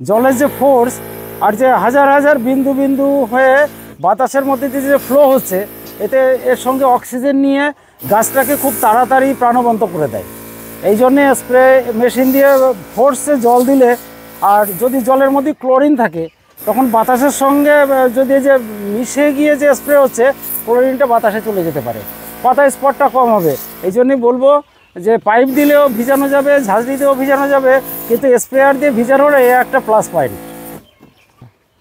জলের যে ফোর্স আর যে হাজার হাজার বিন্দু বিন্দু হয়ে বাতাসের মধ্যে দিয়ে যে ফ্লো হচ্ছে, এতে এর সঙ্গে অক্সিজেন নিয়ে গাছটাকে খুব তাড়াতাড়ি প্রাণবন্ত করে দেয়। এই জন্যে স্প্রে মেশিন দিয়ে ফোর্সে জল দিলে, আর যদি জলের মধ্যে ক্লোরিন থাকে তখন বাতাসের সঙ্গে যদি যে মিশে গিয়ে যে স্প্রে হচ্ছে, ক্লোরিনটা বাতাসে চলে যেতে পারে, পাতায় স্পটটা কম হবে। এই জন্যই বলবো যে পাইপ দিলেও ভিজানো যাবে, ঝাঁঝরি দিয়েও ভিজানো যাবে, কিন্তু স্প্রেয়ার দিয়ে ভিজানোর একটা প্লাস পয়েন্ট।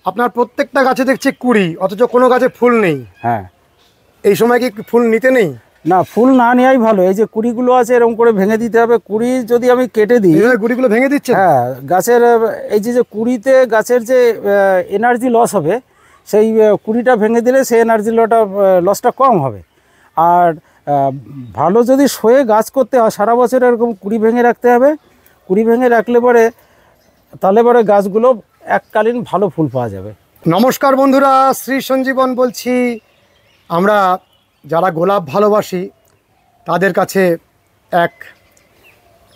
আপনার প্রত্যেকটা গাছে দেখছি কুড়ি, অথচ কোনো গাছে ফুল নেই। হ্যাঁ, এই সময় কি ফুল নিতে নেই? না, ফুল না নেওয়াই ভালো। এই যে কুড়িগুলো আছে এরকম করে ভেঙে দিতে হবে। কুড়ি যদি আমি কেটে দিই, কুড়িগুলো ভেঙে দিচ্ছে। হ্যাঁ, গাছের এই যে কুড়িতে গাছের যে এনার্জি লস হবে, সেই কুড়িটা ভেঙে দিলে সেই এনার্জি লসটা কম হবে। আর ভালো যদি শোয়ে গাছ করতে হয়, সারা বছর এরকম কুড়ি ভেঙে রাখতে হবে। কুড়ি ভেঙে রাখলে পরে তাহলে পরে গাছগুলো এককালীন ভালো ফুল পাওয়া যাবে। নমস্কার বন্ধুরা, শ্রী সঞ্জীবন বলছি। আমরা যারা গোলাপ ভালোবাসি তাদের কাছে এক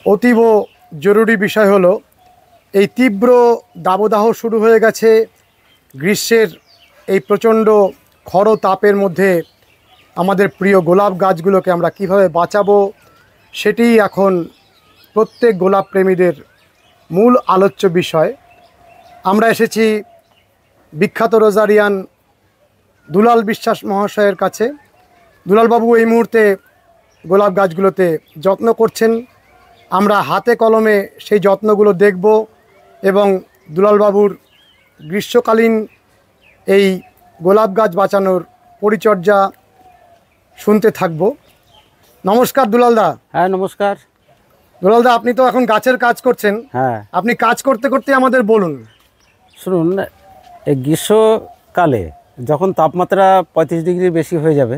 অতীব জরুরি বিষয় হলো, এই তীব্র দাবদাহ শুরু হয়ে গেছে। গ্রীষ্মের এই প্রচণ্ড খর তাপের মধ্যে আমাদের প্রিয় গোলাপ গাছগুলোকে আমরা কিভাবে বাঁচাবো, সেটি এখন প্রত্যেক গোলাপ প্রেমীদের মূল আলোচ্য বিষয়। আমরা এসেছি বিখ্যাত রোজারিয়ান দুলাল বিশ্বাস মহাশয়ের কাছে। দুলালবাবু এই মুহূর্তে গোলাপ গাছগুলোতে যত্ন করছেন। আমরা হাতে কলমে সেই যত্নগুলো দেখব এবং দুলালবাবুর গ্রীষ্মকালীন এই গোলাপ গাছ বাঁচানোর পরিচর্যা শুনতে থাকব। নমস্কার দুলালদা। হ্যাঁ, নমস্কার। দুলালদা, আপনি তো এখন গাছের কাজ করছেন। হ্যাঁ, আপনি কাজ করতে করতে আমাদের বলুন। শুনুন, এই গ্রীষ্মকালে যখন তাপমাত্রা 35 ডিগ্রির বেশি হয়ে যাবে,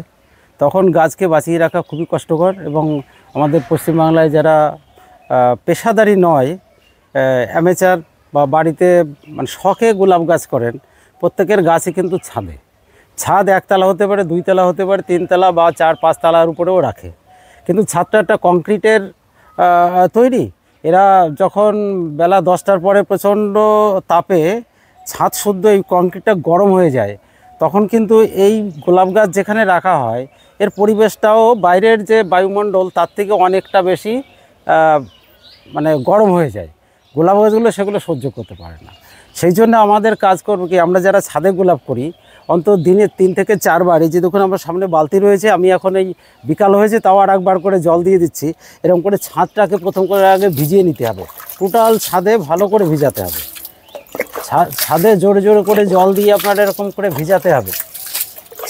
তখন গাছকে বাঁচিয়ে রাখা খুবই কষ্টকর। এবং আমাদের পশ্চিমবাংলায় যারা পেশাদারি নয়, অ্যামেচার বা বাড়িতে মানে শখে গোলাপ গাছ করেন, প্রত্যেকের গাছই কিন্তু ছাদে। ছাদ একতলা হতে পারে, দুইতলা হতে পারে, তিনতলা বা 4-5 তলার উপরেও রাখে। কিন্তু ছাদটা একটা কংক্রিটের তৈরি। এরা যখন বেলা 10টার পরে প্রচণ্ড তাপে ছাদ শুদ্ধ এই কংক্রিটটা গরম হয়ে যায়, তখন কিন্তু এই গোলাপ গাছ যেখানে রাখা হয় এর পরিবেশটাও বাইরের যে বায়ুমণ্ডল তার থেকে অনেকটা বেশি মানে গরম হয়ে যায়। গোলাপ গাছগুলো সেগুলো সহ্য করতে পারে না। সেই জন্য আমাদের কাজ করব কি, আমরা যারা ছাদে গোলাপ করি, অন্তত দিনে 3 থেকে 4 বার, এই যে দেখুন আমার সামনে বালতি রয়েছে, আমি এখন এই বিকাল হয়েছে তাও আর একবার করে জল দিয়ে দিচ্ছি। এরকম করে ছাদটাকে প্রথম করে আগে ভিজিয়ে নিতে হবে, টোটাল ছাদে ভালো করে ভিজাতে হবে। ছাদে জোরে জোরে করে জল দিয়ে আপনার এরকম করে ভিজাতে হবে।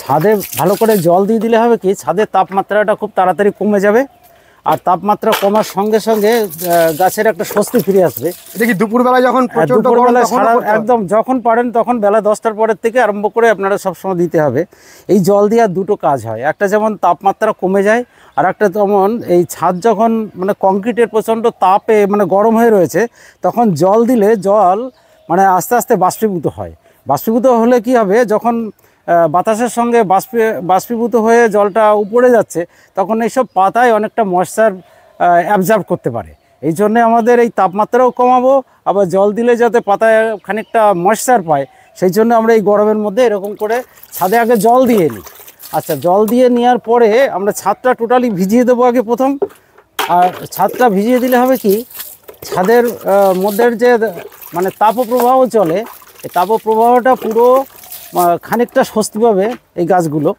ছাদে ভালো করে জল দিয়ে দিলে হবে কি, ছাদের তাপমাত্রাটা খুব তাড়াতাড়ি কমে যাবে। আর তাপমাত্রা কমার সঙ্গে সঙ্গে গাছের একটা স্বস্তি ফিরে আসবে। এটা কি দুপুরবেলা যখন একদম যখন পারেন তখন বেলা 10টার পরের থেকে আরম্ভ করে আপনারা সবসময় দিতে হবে। এই জল দেওয়ার দুটো কাজ হয়, একটা যেমন তাপমাত্রা কমে যায়, আর একটা যেমন এই ছাদ যখন মানে কংক্রিটের প্রচণ্ড তাপে মানে গরম হয়ে রয়েছে, তখন জল দিলে জল মানে আস্তে আস্তে বাষ্পীভূত হয়। বাষ্পীভূত হলে কি হবে, যখন বাতাসের সঙ্গে বাষ্পীভূত হয়ে জলটা উপরে যাচ্ছে, তখন এইসব পাতায় অনেকটা ময়েশ্চার অ্যাবজর্ব করতে পারে। এই জন্যে আমাদের এই তাপমাত্রাও কমাবো, আবার জল দিলে যাতে পাতায় খানিকটা ময়েশ্চার পায়, সেই জন্য আমরা এই গরমের মধ্যে এরকম করে ছাদে আগে জল দিয়ে নিই। আচ্ছা, জল দিয়ে নেওয়ার পরে আমরা ছাদটা টোটালি ভিজিয়ে দেবো আগে প্রথম। আর ছাদটা ভিজিয়ে দিলে হবে কি, ছাদের মধ্যের যে মানে তাপপ্রবাহ চলে, এই তাপপ্রবাহটা পুরো খানিকটা স্বস্তি পাবে এই গাছগুলো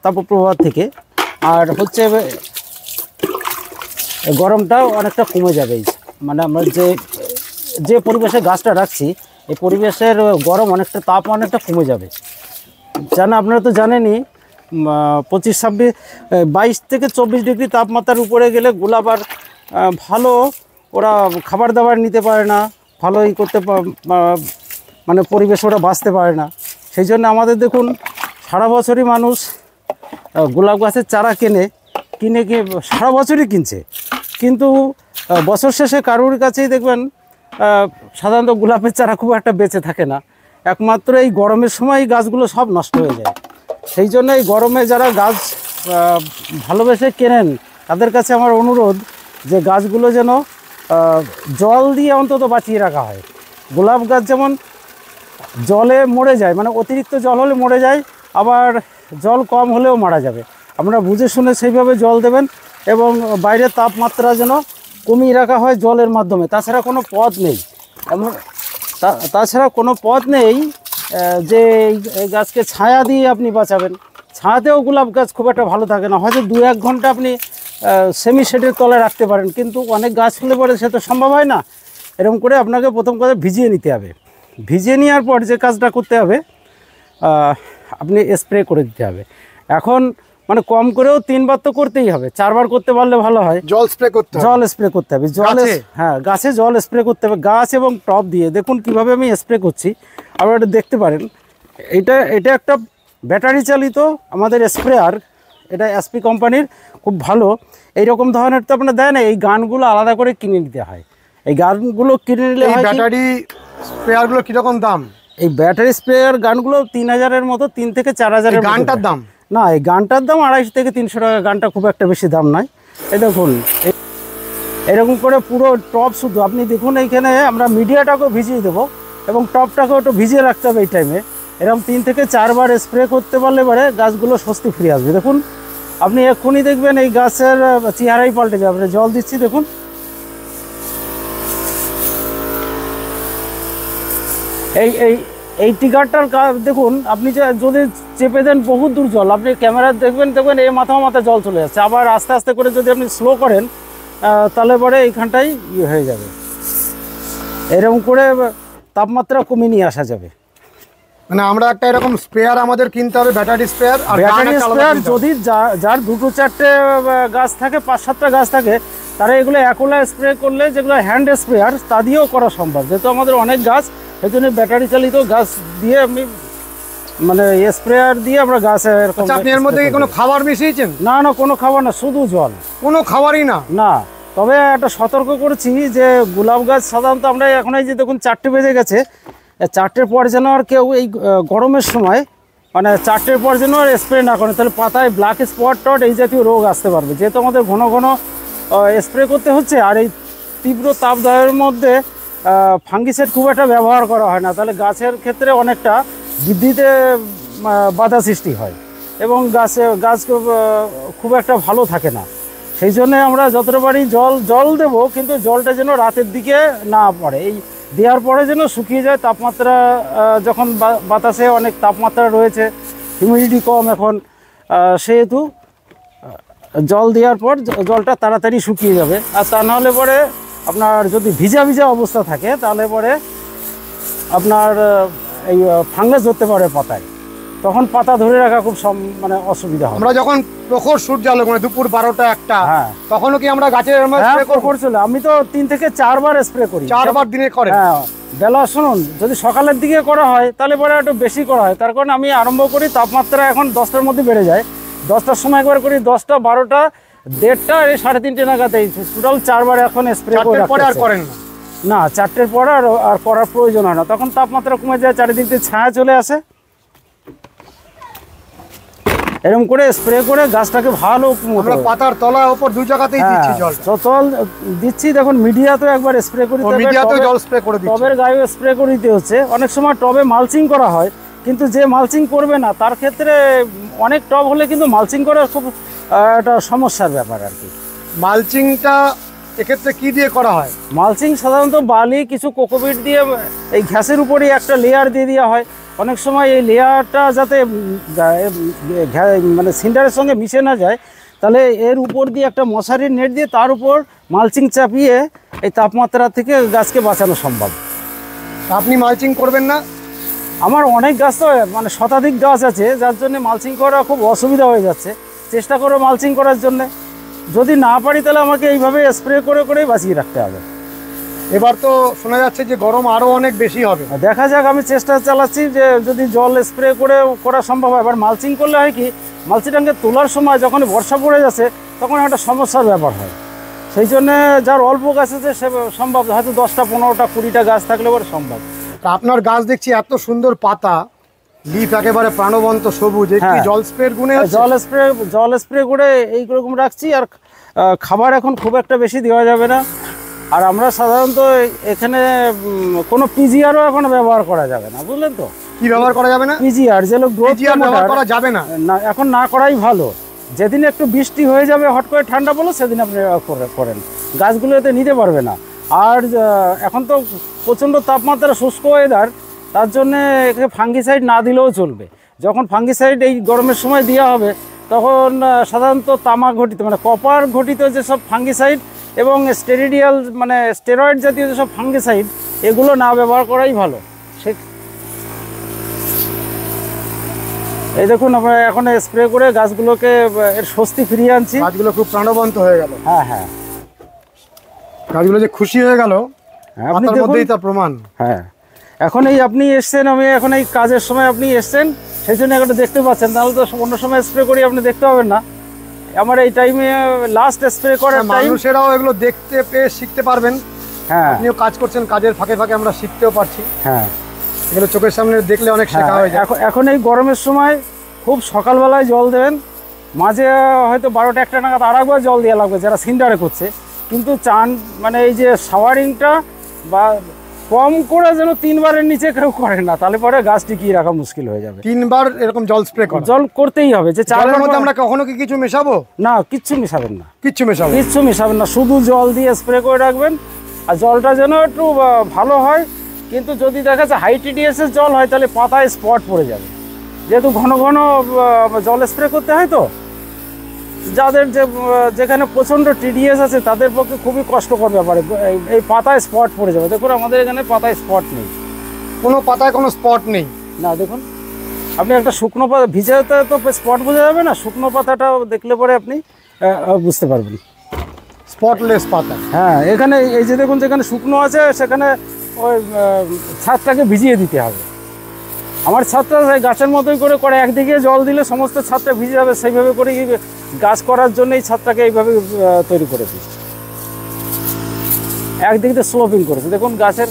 তাপপ্রবাহ থেকে। আর হচ্ছে গরমটাও অনেকটা কমে যাবে। মানে আমরা যে পরিবেশে গাছটা রাখছি, এই পরিবেশের গরম অনেকটা, তাপ অনেকটা কমে যাবে। আপনারা তো জানেনই, 22 থেকে 24 ডিগ্রি তাপমাত্রার উপরে গেলে গোলাপ আর ভালো ওরা খাবার দাবার নিতে পারে না, ভালো করতে মানে পরিবেশ ওরা বাঁচতে পারে না। সেই জন্য আমাদের দেখুন, সারা বছরই মানুষ গোলাপ গাছের চারা কিনে সারা বছরই কিনছে, কিন্তু বছর শেষে কারোর কাছেই দেখবেন সাধারণত গোলাপের চারা খুব একটা বেঁচে থাকে না। একমাত্র এই গরমের সময় গাছগুলো সব নষ্ট হয়ে যায়। সেই জন্য এই গরমে যারা গাছ ভালোবেসে কেনেন, তাদের কাছে আমার অনুরোধ যে গাছগুলো যেন জল দিয়ে অন্তত বাঁচিয়ে রাখা হয়। গোলাপ গাছ যেমন জলে মরে যায়, মানে অতিরিক্ত জল হলে মরে যায়, আবার জল কম হলেও মারা যাবে। আপনারা বুঝে শুনে সেইভাবে জল দেবেন এবং বাইরের তাপমাত্রা যেন কমিয়ে রাখা হয় জলের মাধ্যমে। তাছাড়া কোনো পথ নেই, তাছাড়া কোনো পথ নেই যে এই গাছকে ছায়া দিয়ে আপনি বাঁচাবেন। ছায়াতেও গোলাপ গাছ খুব একটা ভালো থাকে না, হয়তো 2-1 ঘন্টা আপনি সেমি শেডের তলায় রাখতে পারেন, কিন্তু অনেক গাছ হলে পরে সে তো সম্ভব হয় না। এরকম করে আপনাকে প্রথম কথা ভিজিয়ে নিতে হবে। ভিজিয়ে নেওয়ার পর যে কাজটা করতে হবে, আপনি স্প্রে করে দিতে হবে। এখন মানে কম করেও 3 বার তো করতেই হবে, 4 বার করতে পারলে ভালো হয়। জল স্প্রে করতে হবে? জল স্প্রে করতে হবে, হ্যাঁ গাছে জল স্প্রে করতে হবে, গাছ এবং টব দিয়ে। দেখুন কিভাবে আমি স্প্রে করছি, আপনারা এটা দেখতে পারেন। এটা একটা ব্যাটারি চালিত আমাদের স্প্রেয়ার, এটা এসপি কোম্পানির, খুব ভালো। এইরকম ধরনের তো আপনার দেয় না, এই গানগুলো আলাদা করে কিনে নিতে হয়। এই গানগুলো কিনে নিলে হয় ব্যাটারি স্প্রেয়ারগুলো কীরকম দাম? এই ব্যাটারি স্প্রেয়ার গানগুলো 3000-এর মতো, 3 থেকে 4000। গানটার দাম না, এই গানটার দাম 250 থেকে 300 টাকা। গানটা খুব একটা বেশি দাম নয়। এই দেখুন এরকম করে পুরো টব শুধু আপনি দেখুন, এইখানে আমরা মিডিয়াটাকেও ভিজিয়ে দেবো এবং টবটাকেও একটু ভিজিয়ে রাখতে হবে এই টাইমে। এরকম 3 থেকে 4 বার স্প্রে করতে পারলে পরে গাছগুলো স্বস্তি ফিরে আসবে। দেখুন আপনি এক্ষুনি দেখবেন এই গাছের চেহারাই পাল্টে যাবে। আপনি জল দিচ্ছি দেখুন, এই টিকারটার দেখুন, আপনি যদি চেপে দেন বহুত দূর জল, আপনি ক্যামেরা দেখবেন এই মাথা জল চলে যাচ্ছে। আবার আস্তে আস্তে করে যদি আপনি স্লো করেন তাহলে পরে এইখানটাই হয়ে যাবে। এরকম করে তাপমাত্রা কমিয়ে নিয়ে আসা যাবে। মানে আমরা একটা এরকম স্প্রেয়ার আমাদের কিনতে হবে, ব্যাটারি স্প্রেয়ার। আর ব্যাটারি স্প্রেয়ার যদি যার 2-4টে গাছ থাকে, 5-7টা গাছ থাকে, তারা এগুলো একলা স্প্রে করলে, যেগুলো হ্যান্ড স্প্রেয়ার, তা দিয়েও করা সম্ভব। যেহেতু আমাদের অনেক গাছ, সেই জন্য ব্যাটারি চালিত গাছ দিয়ে আমি মানে স্প্রেয়ার দিয়ে আমরা গাছে এরকম। আপনি এর মধ্যে কোনো খাবার মিশিয়েছেন? না না, কোনো খাবার না, শুধু জল। কোনো খাবারই না? না। তবে একটা সতর্ক করছি যে গোলাপ গাছ সাধারণত আমরা এখন এই যে দেখুন 4টে বেজে গেছে, 4টের পর যেন আর কেউ এই গরমের সময় মানে 4টের পর যেন আর স্প্রে না করে, তাহলে পাতায় ব্ল্যাক স্পট এই জাতীয় রোগ আসতে পারবে। যেহেতু আমাদের ঘন ঘন স্প্রে করতে হচ্ছে, আর এই তীব্র তাপদাহের মধ্যে ফাঙ্গিসাইড খুব একটা ব্যবহার করা হয় না, তাহলে গাছের ক্ষেত্রে অনেকটা বৃদ্ধিতে বাধা সৃষ্টি হয় এবং গাছ খুব একটা ভালো থাকে না। সেই জন্য আমরা যতটা পারি জল দেবো, কিন্তু জলটা যেন রাতের দিকে না পড়ে। এই দেওয়ার পরে যেন শুকিয়ে যায়। তাপমাত্রা যখন বাতাসে অনেক তাপমাত্রা রয়েছে, হিউমিডিটি কম এখন, সেহেতু জল দেওয়ার পর জলটা তাড়াতাড়ি শুকিয়ে যাবে। আর তা নাহলে পরে আপনার যদি ভিজা ভিজা অবস্থা থাকে, তাহলে পরে আপনার এই ফাঙ্গাস ধরতে পারে পাতায়, তখন পাতা ধরে রাখা খুব মানে অসুবিধা হয়। আমরা যখন প্রখর সূর্যালোক, মানে দুপুর 12টা-1টা, হ্যাঁ, তখনও কি আমরা গাছের স্প্রে করছিল? আমি তো 3 থেকে 4 বার স্প্রে করি। 4 বার দিনে করে? হ্যাঁ, বেলা শুনুন, যদি সকালের দিকে করা হয় তাহলে পরে একটু বেশি করা হয়। তার কারণে আমি আরম্ভ করি, তাপমাত্রা এখন 10টার মধ্যে বেড়ে যায়, 10টার সময় একবার করি, 10টা, 12টা, 1:30 আর 3:30 নাগাদ, এই টোটাল 4 বার এখন স্প্রে করে। পরে আর করেন না? না, 4টের পর আর করার প্রয়োজন হয় না, তখন তাপমাত্রা কমে যায়, চারিদিকে ছায়া চলে আসে। এরকম করে স্প্রে করে গাছটাকে ভালো পাতার তলা উপর 2 জায়গাতেই দিচ্ছি জল দিচ্ছি। দেখুন মিডিয়া তো একবার স্প্রে করে দিতে হবে, মিডিয়াতেও জল স্প্রে করে দিচ্ছি, টবের গায়ে স্প্রে করে দিতে হচ্ছে। অনেক সময় টবে মালচিং করা হয়, কিন্তু যে মালচিং করবে না তার ক্ষেত্রে অনেক টব হলে কিন্তু মালচিং করা খুব একটা সমস্যার ব্যাপার আর কি। মালচিংটা এক্ষেত্রে কি দিয়ে করা হয়? মালচিং সাধারণত বালি, কিছু কোকোপিট দিয়ে এই ঘাসের উপরেই একটা লেয়ার দিয়ে দেওয়া হয়। অনেক সময় এই লেয়ারটা যাতে মানে সিন্ডারের সঙ্গে মিশে না যায়, তাহলে এর উপর দিয়ে একটা মশারির নেট দিয়ে তার উপর মালচিং চাপিয়ে এই তাপমাত্রা থেকে গাছকে বাঁচানো সম্ভব। আপনি মালচিং করবেন না? আমার অনেক গাছ তো মানে শতাধিক গাছ আছে, যার জন্য মালচিং করা খুব অসুবিধা হয়ে যাচ্ছে। চেষ্টা করো মালচিং করার জন্যে, যদি না পারি তাহলে আমাকে এইভাবে স্প্রে করেই বাঁচিয়ে রাখতে হবে। এবার তো শোনা যাচ্ছে যে গরম আরও অনেক বেশি হবে, দেখা যাক। আমি চেষ্টা চালাচ্ছি যে যদি জল স্প্রে করা সম্ভব হয়। এবার মালচিং করলে হয় কি, মালচিংটাকে তোলার সময় যখন বর্ষা পড়ে যাচ্ছে তখন একটা সমস্যার ব্যাপার হয়। সেই জন্যে যার অল্প গাছ আছে সে সম্ভব, হয়তো 10টা, 15টা, 20টা গাছ থাকলে এবার সম্ভব। আপনার গাছ দেখছি এত সুন্দর পাতা, লিফ একেবারে প্রাণবন্ত সবুজ, একটু জল স্প্রের গুণে জল স্প্রে করে এইরকম রাখছি। আর খাবার এখন খুব একটা বেশি দেওয়া যাবে না, আর আমরা সাধারণত এখানে কোনো পিজিআরও এখন ব্যবহার করা যাবে না, বুঝলেন তো? কি ব্যবহার করা যাবে না? পিজিআর যেগুলো গ্রোথ পিজিআর ব্যবহার করা যাবে না। না, এখন না করাই ভালো। যেদিন একটু বৃষ্টি হয়ে যাবে, হট করে ঠান্ডা পড়লো, সেদিন আপনি করেন, গাছগুলো এতে নিতে পারবে না। আর এখন তো প্রচণ্ড তাপমাত্রা, শুষ্ক ওয়েদার, তার জন্যে একে ফাঙ্গিসাইড না দিলেও চলবে। যখন ফাঙ্গিসাইড এই গরমের সময় দেওয়া হবে, তখন সাধারণত তামা ঘটিত মানে কপার ঘটিত যেসব ফাঙ্গিসাইড এবং স্টেরিডিয়াল মানে স্টেরয়েড জাতীয় যেসব ফাঙ্গিসাইড, এগুলো না ব্যবহার করাই ভালো। সে এই দেখুন, আমরা এখন স্প্রে করে গাছগুলোকে এর স্বস্তি ফিরিয়ে আনছি। গাছগুলো খুব প্রাণবন্ত হয়ে গেল। হ্যাঁ হ্যাঁ, গাছগুলো যে খুশি হয়ে গেল, আপনি পাতার মধ্যেই তার প্রমাণ। হ্যাঁ, এখন এই আপনি এসছেন, আমি এখন এই কাজের সময় আপনি এসছেন, সেই জন্য এখন দেখতে পাচ্ছেন, তাহলে তো অন্য সময় স্প্রে করি আপনি দেখতে পাবেন না। আমার এই টাইমে লাস্ট স্প্রে করার টাইম। মানুষেরাও এগুলো দেখতে পেয়ে শিখতে পারবেন। হ্যাঁ, আপনিও কাজ করছেন, কাজের ফাঁকে ফাঁকে আমরা শিখতেও পারছি। হ্যাঁ, এগুলো চোখের সামনে দেখলে অনেক শেখা হয়ে যায়। এখন এই গরমের সময় খুব সকালবেলায় জল দেবেন, মাঝে হয়তো 12টা-1টা নাগাদ আরেকবার জল দেওয়া লাগবে যারা সিন্ডারে করছে। কিন্তু চান মানে এই যে শাওয়ারিংটা বা কম করে যেন 3বারের নিচে কেউ করে না, তাহলে পরে গাছ টিকিয়ে রাখা মুশকিল হয়ে যাবে। 3বার এরকম জল স্প্রে করা, জল করতেই হবে। যে জলের মধ্যে আমরা কখনো কি কিছু মেশাবো? না, কিচ্ছু মেশাবেন না, কিচ্ছু মেশাবেন না, শুধু জল দিয়ে স্প্রে করে রাখবেন। আর জলটা যেন একটু ভালো হয়। কিন্তু যদি দেখা যায় হাই টিডিএসের জল হয়, তাহলে পাতায় স্পট পড়ে যাবে, যেহেতু ঘন ঘন জল স্প্রে করতে হয়। তো যাদের যেখানে প্রচণ্ড টিডিএস আছে, তাদের পক্ষে খুবই কষ্টকর ব্যাপার, এই পাতায় স্পট পড়ে যাবে। দেখুন, আমাদের এখানে পাতায় স্পট নেই, কোনো পাতায় কোনো স্পট নেই। না, দেখুন, আপনি একটা শুকনো পাতা, ভিজাতে তো স্পট বোঝা যাবে না, শুকনো পাতাটা দেখলে পরে আপনি বুঝতে পারবেন স্পটলেস পাতা। হ্যাঁ, এখানে এই যে দেখুন, যেখানে শুকনো আছে সেখানে ওই ছাদটাকে ভিজিয়ে দিতে হবে। আমার ছাদটা গাছের মতোই করে একদিকে জল দিলে সমস্ত ছাদটা ভিজে যাবে, সেইভাবে করে গাছ করার জন্য এই ছাদটাকে এইভাবে তৈরি করেছি। একদিকে স্লোপিং করেছে, দেখুন গাছের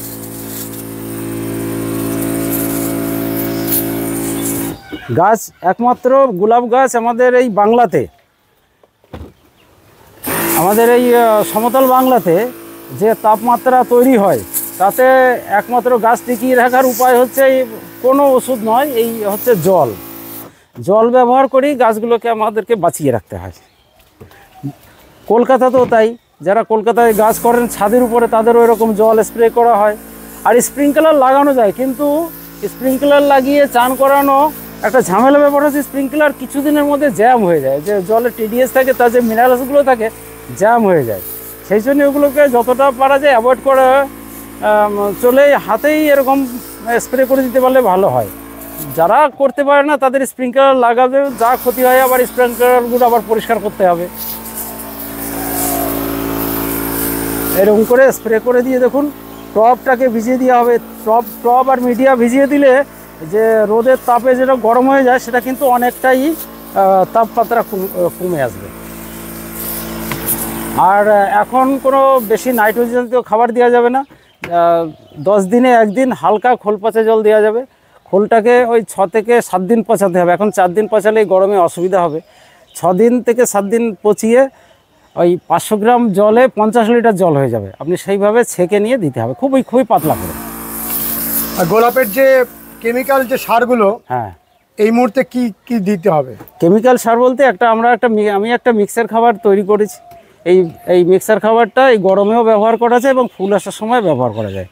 গাছ একমাত্র গোলাপ গাছ আমাদের এই বাংলাতে, আমাদের এই সমতল বাংলাতে যে তাপমাত্রা তৈরি হয়, তাতে একমাত্র গাছ টিকিয়ে রাখার উপায় হচ্ছে কোনো ওষুধ নয়, এই হচ্ছে জল ব্যবহার করেই গাছগুলোকে আমাদেরকে বাঁচিয়ে রাখতে হয়। কলকাতাতেও তাই, যারা কলকাতায় গাছ করেন ছাদের উপরে, তাদেরও এরকম জল স্প্রে করা হয়। আর স্প্রিংকলার লাগানো যায়, কিন্তু স্প্রিংকলার লাগিয়ে চান করানো একটা ঝামেলা ব্যাপার হচ্ছে, স্প্রিংকলার কিছুদিনের মধ্যে জ্যাম হয়ে যায়, যে জলে টিডিএস থাকে, তার যে মিনারেলসগুলো থাকে জ্যাম হয়ে যায়। সেই জন্য ওগুলোকে যতটা পারা যায় অ্যাভয়েড করে চলে হাতেই এরকম স্প্রে করে দিতে পারলে ভালো হয়। যারা করতে পারে না, তাদের স্প্রিংকলার লাগাবে, যা ক্ষতি হয় আবার স্প্রিংকলারগুলো আবার পরিষ্কার করতে হবে। এরকম করে স্প্রে করে দিয়ে দেখুন, টবটাকে ভিজিয়ে দেওয়া হবে। টব আর মিডিয়া ভিজিয়ে দিলে যে রোদের তাপে যেটা গরম হয়ে যায়, সেটা কিন্তু অনেকটাই তাপমাত্রা কমে আসবে। আর এখন কোনো বেশি নাইট্রোজেন জাতীয় খাবার দেওয়া যাবে না। 10 দিনে একদিন হালকা খোল পচা জল দেওয়া যাবে। খোলটাকে ওই 6 থেকে 7 দিন পচাতে হবে। এখন 4 দিন পচালেই গরমে অসুবিধা হবে। 6 দিন থেকে 7 দিন পচিয়ে ওই 500 গ্রাম জলে 50 লিটার জল হয়ে যাবে। আপনি সেইভাবে ছেঁকে নিয়ে দিতে হবে, খুবই পাতলা করে। আর গোলাপের যে কেমিক্যাল যে সারগুলো, হ্যাঁ, এই মুহূর্তে কি কি দিতে হবে? কেমিক্যাল সার বলতে আমি একটা মিক্সার খাবার তৈরি করেছি। এই মিক্সার খাবারটা এই গরমেও ব্যবহার করা যায় এবং ফুল আসার সময় ব্যবহার করা যায়।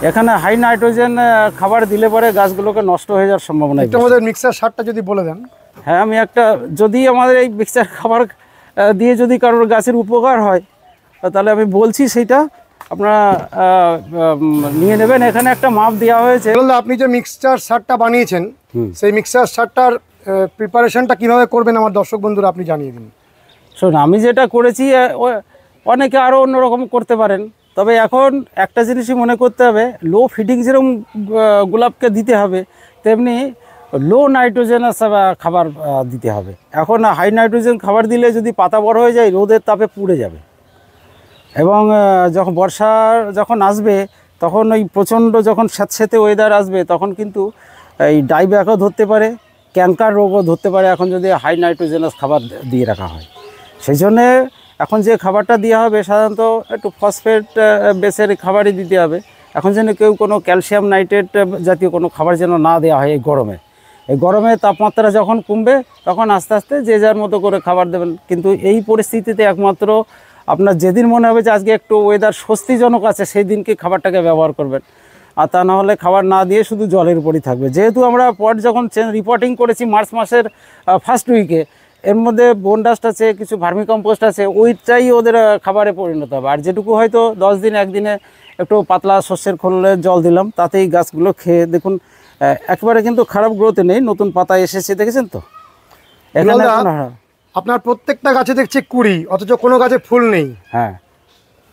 এখানে হাই নাইট্রোজেন খাবার দিলে পরে গাছগুলোকে নষ্ট হয়ে যাওয়ার সম্ভাবনা। একটু আমাদের মিক্সার সারটা যদি বলে দেন। হ্যাঁ, আমি যদি আমাদের এই মিক্সার খাবার দিয়ে যদি কারোর গাছের উপকার হয়, তাহলে আমি বলছি, সেইটা আপনারা নিয়ে নেবেন। এখানে একটা মাপ দেওয়া হয়েছে। আপনি যে মিক্সচার সারটা বানিয়েছেন, সেই মিক্সচার সারটার প্রিপারেশনটা কিভাবে করবেন আমার দর্শক বন্ধুরা আপনি জানিয়ে দিন। শোন, আমি যেটা করেছি, অনেকে আরও অন্যরকম করতে পারেন, তবে এখন একটা জিনিসই মনে করতে হবে, লো ফিডিং যেরকম গোলাপকে দিতে হবে, তেমনি লো নাইট্রোজেন খাবার দিতে হবে। এখন হাই নাইট্রোজেন খাবার দিলে যদি পাতা বড় হয়ে যায়, রোদের তাপে পুড়ে যাবে। এবং যখন বর্ষা যখন আসবে, তখন ওই প্রচণ্ড যখন স্যাঁতস্যাঁতে ওয়েদার আসবে, তখন কিন্তু এই ডাইব্যাকও ধরতে পারে, ক্যান্সার রোগও ধরতে পারে, এখন যদি হাই নাইট্রোজেনাস খাবার দিয়ে রাখা হয়। সেই জন্যে এখন যে খাবারটা দেওয়া হবে সাধারণত একটু ফসফেট বেসের খাবারই দিতে হবে। এখন যেন কেউ কোনো ক্যালসিয়াম নাইট্রেট জাতীয় কোনো খাবার যেন না দেওয়া হয় এই গরমে তাপমাত্রা যখন কমবে তখন আস্তে আস্তে যে যার মতো করে খাবার দেবেন। কিন্তু এই পরিস্থিতিতে একমাত্র আপনার যেদিন মনে হবে যে আজকে একটু ওয়েদার স্বস্তিজনক আছে সেই দিনকে খাবারটাকে ব্যবহার করবেন, আর তা না হলে খাবার না দিয়ে শুধু জলের উপরই থাকবে। যেহেতু আমরা পট যখন রিপোর্টিং করেছি মার্চ মাসের ফার্স্ট উইকে, এর মধ্যে বোনডাস্ট আছে, কিছু ভার্মি কম্পোস্ট আছে, ওইটাই ওদের খাবারে পরিণত হবে। আর যেটুকু হয়তো 10 দিন একদিনে একটু পাতলা শস্যের খোলে জল দিলাম, তাতেই গাছগুলো খেয়ে দেখুন একেবারে কিন্তু খারাপ গ্রোথে নেই, নতুন পাতা এসেছে, দেখেছেন তো এখানে। আপনার প্রত্যেকটা গাছে দেখছি কুড়ি, অথচ কোনো গাছে ফুল নেই। হ্যাঁ,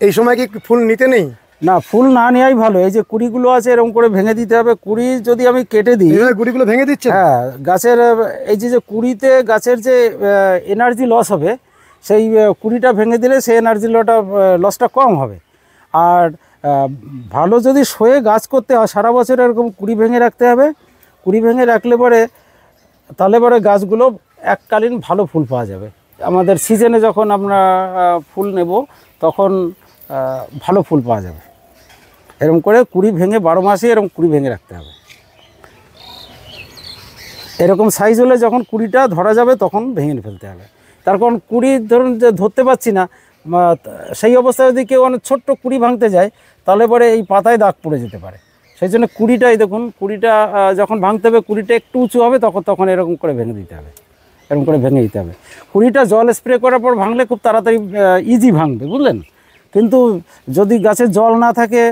এই সময় কি ফুল নিতে নেই? না, ফুল না নেওয়াই ভালো। এই যে কুড়িগুলো আছে এরকম করে ভেঙে দিতে হবে। কুড়ি যদি আমি কেটে দিই, কুড়িগুলো ভেঙে দিচ্ছে। হ্যাঁ, গাছের এই যে কুড়িতে গাছের যে এনার্জি লস হবে, সেই কুড়িটা ভেঙে দিলে সেই এনার্জি লসটা কম হবে। আর ভালো যদি সয়ে গাছ করতে হয় সারা বছর এরকম কুড়ি ভেঙে রাখতে হবে। কুড়ি ভেঙে রাখলে পরে তাহলে পরে গাছগুলো এককালীন ভালো ফুল পাওয়া যাবে। আমাদের সিজনে যখন আমরা ফুল নেব তখন ভালো ফুল পাওয়া যাবে। এরকম করে কুড়ি ভেঙে 12 মাসে এরকম কুড়ি ভেঙে রাখতে হবে। এরকম সাইজ হলে যখন কুড়িটা ধরা যাবে তখন ভেঙে ফেলতে হবে। তার কারণ কুড়ি ধরুন যে ধরতে পারছি না, সেই অবস্থায় যদি কেউ অনেক ছোট্ট কুড়ি ভাঙতে যায় তাহলে পরে এই পাতায় দাগ পড়ে যেতে পারে। সেই জন্য কুড়িটাই দেখুন, কুড়িটা যখন ভাঙতে হবে কুড়িটা একটু উঁচু হবে তখন এরকম করে ভেঙে দিতে হবে, এরকম করে ভেঙে দিতে হবে। কুড়িটা জল স্প্রে করার পর ভাঙলে খুব তাড়াতাড়ি ইজি ভাঙবে, বুঝলেন। কিন্তু যদি গাছে জল না থাকে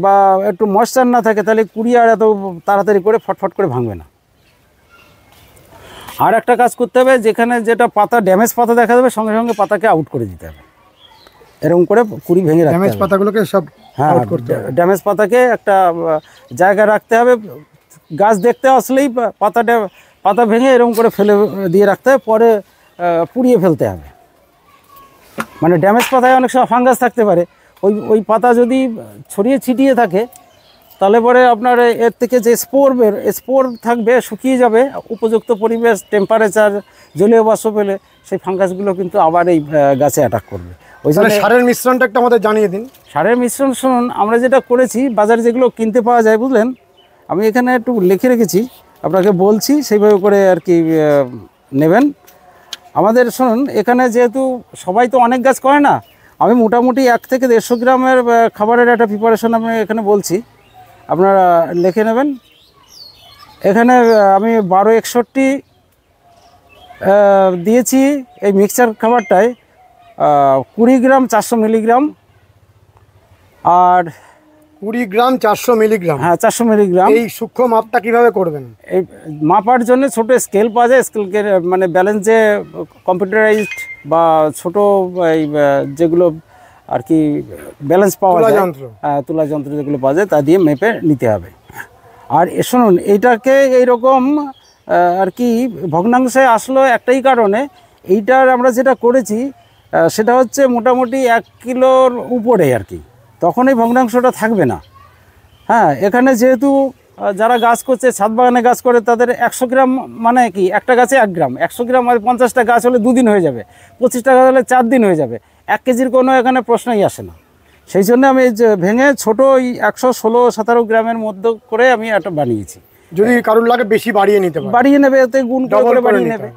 বা একটু ময়েশ্চার না থাকে তাহলে কুড়ি আর এত তাড়াতাড়ি করে ফটফট করে ভাঙবে না। আর একটা কাজ করতে হবে, যেখানে যেটা পাতা ড্যামেজ পাতা দেখা যাবে সঙ্গে সঙ্গে পাতাকে আউট করে দিতে হবে। এরকম করে কুড়ি ভেঙে রাখতে হবে। ড্যামেজ পাতাগুলোকে সব আউট করতে হবে। ড্যামেজ পাতাকে একটা জায়গায় রাখতে হবে। গাছ দেখতে আসলেই পাতা ভেঙে এরকম করে ফেলে দিয়ে রাখতে হবে, পরে পুড়িয়ে ফেলতে হবে। মানে ড্যামেজ পাতায় অনেক সময় ফাঙ্গাস থাকতে পারে, ওই পাতা যদি ছড়িয়ে ছিটিয়ে থাকে তাহলে পরে আপনার এর থেকে যে স্পোর থাকবে শুকিয়ে যাবে। উপযুক্ত পরিবেশ, টেম্পারেচার, জলীয় বাষ্প পেলে সেই ফাঙ্গাসগুলো কিন্তু আবার এই গাছে অ্যাটাক করবে। ওই জন্য সারের মিশ্রণটা একটা আমাদের জানিয়ে দিন। সারের মিশ্রণ শুনুন, আমরা যেটা করেছি বাজারে যেগুলো কিনতে পাওয়া যায়, বুঝলেন, আমি এখানে একটু লিখে রেখেছি, আপনাকে বলছি সেইভাবে করে আর কি নেবেন। আমাদের শুনুন, এখানে যেহেতু সবাই তো অনেক গাছ করে না, আমি মোটামুটি 1 থেকে 150 গ্রামের খাবারের একটা প্রিপারেশন আমি এখানে বলছি, আপনারা লিখে নেবেন। এখানে আমি 1261 দিয়েছি এই মিক্সচার খাবারটায় 20 গ্রাম 400 মিলিগ্রাম। আর 20 গ্রাম 400 মিলিগ্রাম। হ্যাঁ, 400 মিলিগ্রাম। এই সূক্ষ্ম মাপটা কিভাবে করবেন? এই মাপার জন্য ছোট স্কেল পাওয়া যায়, স্কেলকে মানে ব্যালেন্স যে কম্পিউটারাইজড বা ছোট এই যেগুলো আর কি ব্যালেন্স পাওয়া যায়, তুলা যন্ত্র যেগুলো পাওয়া যায় তা দিয়ে মেপে নিতে হবে। আর শুনুন, এইটাকে এইরকম আর কি ভগ্নাংশে আসলো একটাই কারণে, এইটার আমরা যেটা করেছি সেটা হচ্ছে মোটামুটি 1 কিলোর উপরে আর কি, তখন এই ভগ্নাংশটা থাকবে না। হ্যাঁ, এখানে যেহেতু যারা গাছ করছে, ছাদ বাগানে গাছ করে, তাদের 100 গ্রাম মানে কি একটা গাছে 1 গ্রাম, 100 গ্রাম মানে 50টা গাছ হলে 2 দিন হয়ে যাবে, 25টা গাছ হলে 4 দিন হয়ে যাবে। 1 কেজির কোনো এখানে প্রশ্নই আসে না। সেই জন্য আমি ভেঙে ছোটো ওই 116-17 গ্রামের মধ্যে করে আমি একটা বানিয়েছি। যদি কারোর লাগে বেশি বাড়িয়ে নিতে পারে, বাড়িয়ে নেবে, এতে গুণ করে বাড়িয়ে নেবে।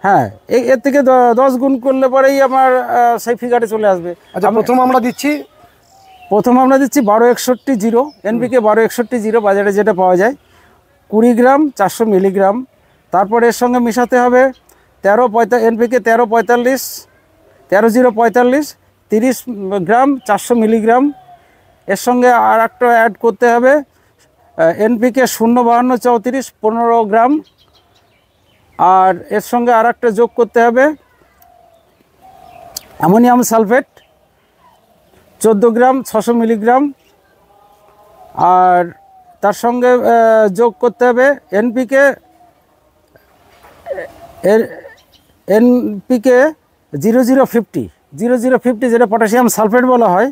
হ্যাঁ, এর থেকে 10 গুণ করলে পরেই আমার সেই ফিগারে চলে আসবে। আচ্ছা, প্রথম আমরা দিচ্ছি 1261 NPK 1261 বাজারে যেটা পাওয়া যায়, 20 গ্রাম 400 মিলিগ্রাম। তারপর এর সঙ্গে মেশাতে হবে NPK 1345 13-0-45 30 গ্রাম 400 মিলিগ্রাম। এর সঙ্গে আর একটা অ্যাড করতে হবে NPK 0-52-34 15 গ্রাম। আর এর সঙ্গে আর একটা যোগ করতে হবে অ্যামোনিয়াম সালফেট 14 গ্রাম 600 মিলিগ্রাম। আর তার সঙ্গে যোগ করতে হবে NPK 0050 যেটা পটাশিয়াম সালফেট বলা হয়,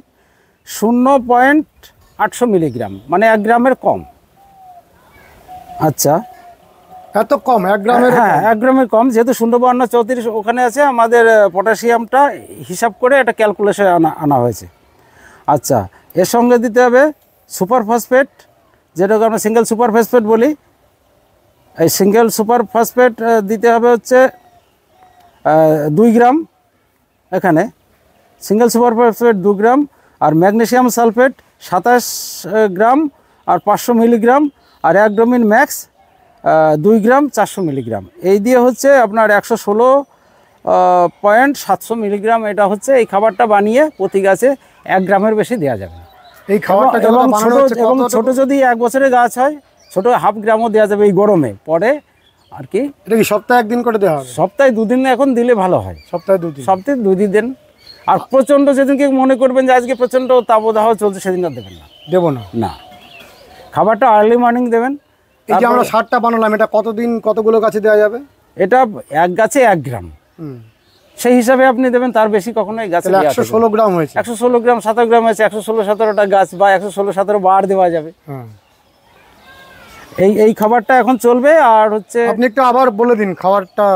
0.800 মিলিগ্রাম, মানে 1 গ্রামের কম। আচ্ছা, এত কম 1 গ্রামের? হ্যাঁ 1 গ্রামের কম, যেহেতু 05234 ওখানে আছে, আমাদের পটাশিয়ামটা হিসাব করে একটা ক্যালকুলেশন আনা হয়েছে। আচ্ছা, এর সঙ্গে দিতে হবে সুপার ফসফেট, যেটাকে আমরা সিঙ্গেল সুপার ফসফেট বলি। এই সিঙ্গেল সুপার ফসফেট দিতে হবে হচ্ছে 2 গ্রাম, এখানে সিঙ্গেল সুপার ফসফেট 2 গ্রাম, আর ম্যাগনেসিয়াম সালফেট 27 গ্রাম আর 500 মিলিগ্রাম, আর অ্যাগ্রোমিন ম্যাক্স 2 গ্রাম 400 মিলিগ্রাম। এই দিয়ে হচ্ছে আপনার 116.700 মিলিগ্রাম। এটা হচ্ছে এই খাবারটা বানিয়ে প্রতি গাছে 1 গ্রামের বেশি দেওয়া যাবে না। এই খাবারটা এবং ছোট যদি 1 বছরের গাছ হয়, ছোট 1/2 গ্রামও দেওয়া যাবে এই গরমে পরে আর কি। এটা কি সপ্তাহে 1 দিন করে দেওয়া হবে? সপ্তাহে 2 দিন এখন দিলে ভালো হয়। সপ্তাহে 2 দিন? সপ্তাহে 2 দিন দেন। আর প্রচণ্ড যেদিনকে মনে করবেন যে আজকে প্রচণ্ড তাপদাহ চলছে, সেদিন আর দেবেন না। দেবো না? না, খাবারটা আর্লি মর্নিং দেবেন। এই যে আমরা সারটা বানালাম, এটা কতদিন কতগুলো গাছে দেওয়া যাবে? এটা 1 গাছে 1 গ্রাম, সেই হিসাবে আপনি দেবেন, তার বেশি কখনোই গাছে 116 গ্রাম হয়েছে। 116 গ্রাম 17 গ্রাম হয়েছে, 116-17টা গাছ বা 116-17 বার দেওয়া যাবে। এই খাবারটা এখন চলবে। আর হচ্ছে আপনি একটু আবার বলে দিন খাবারটা।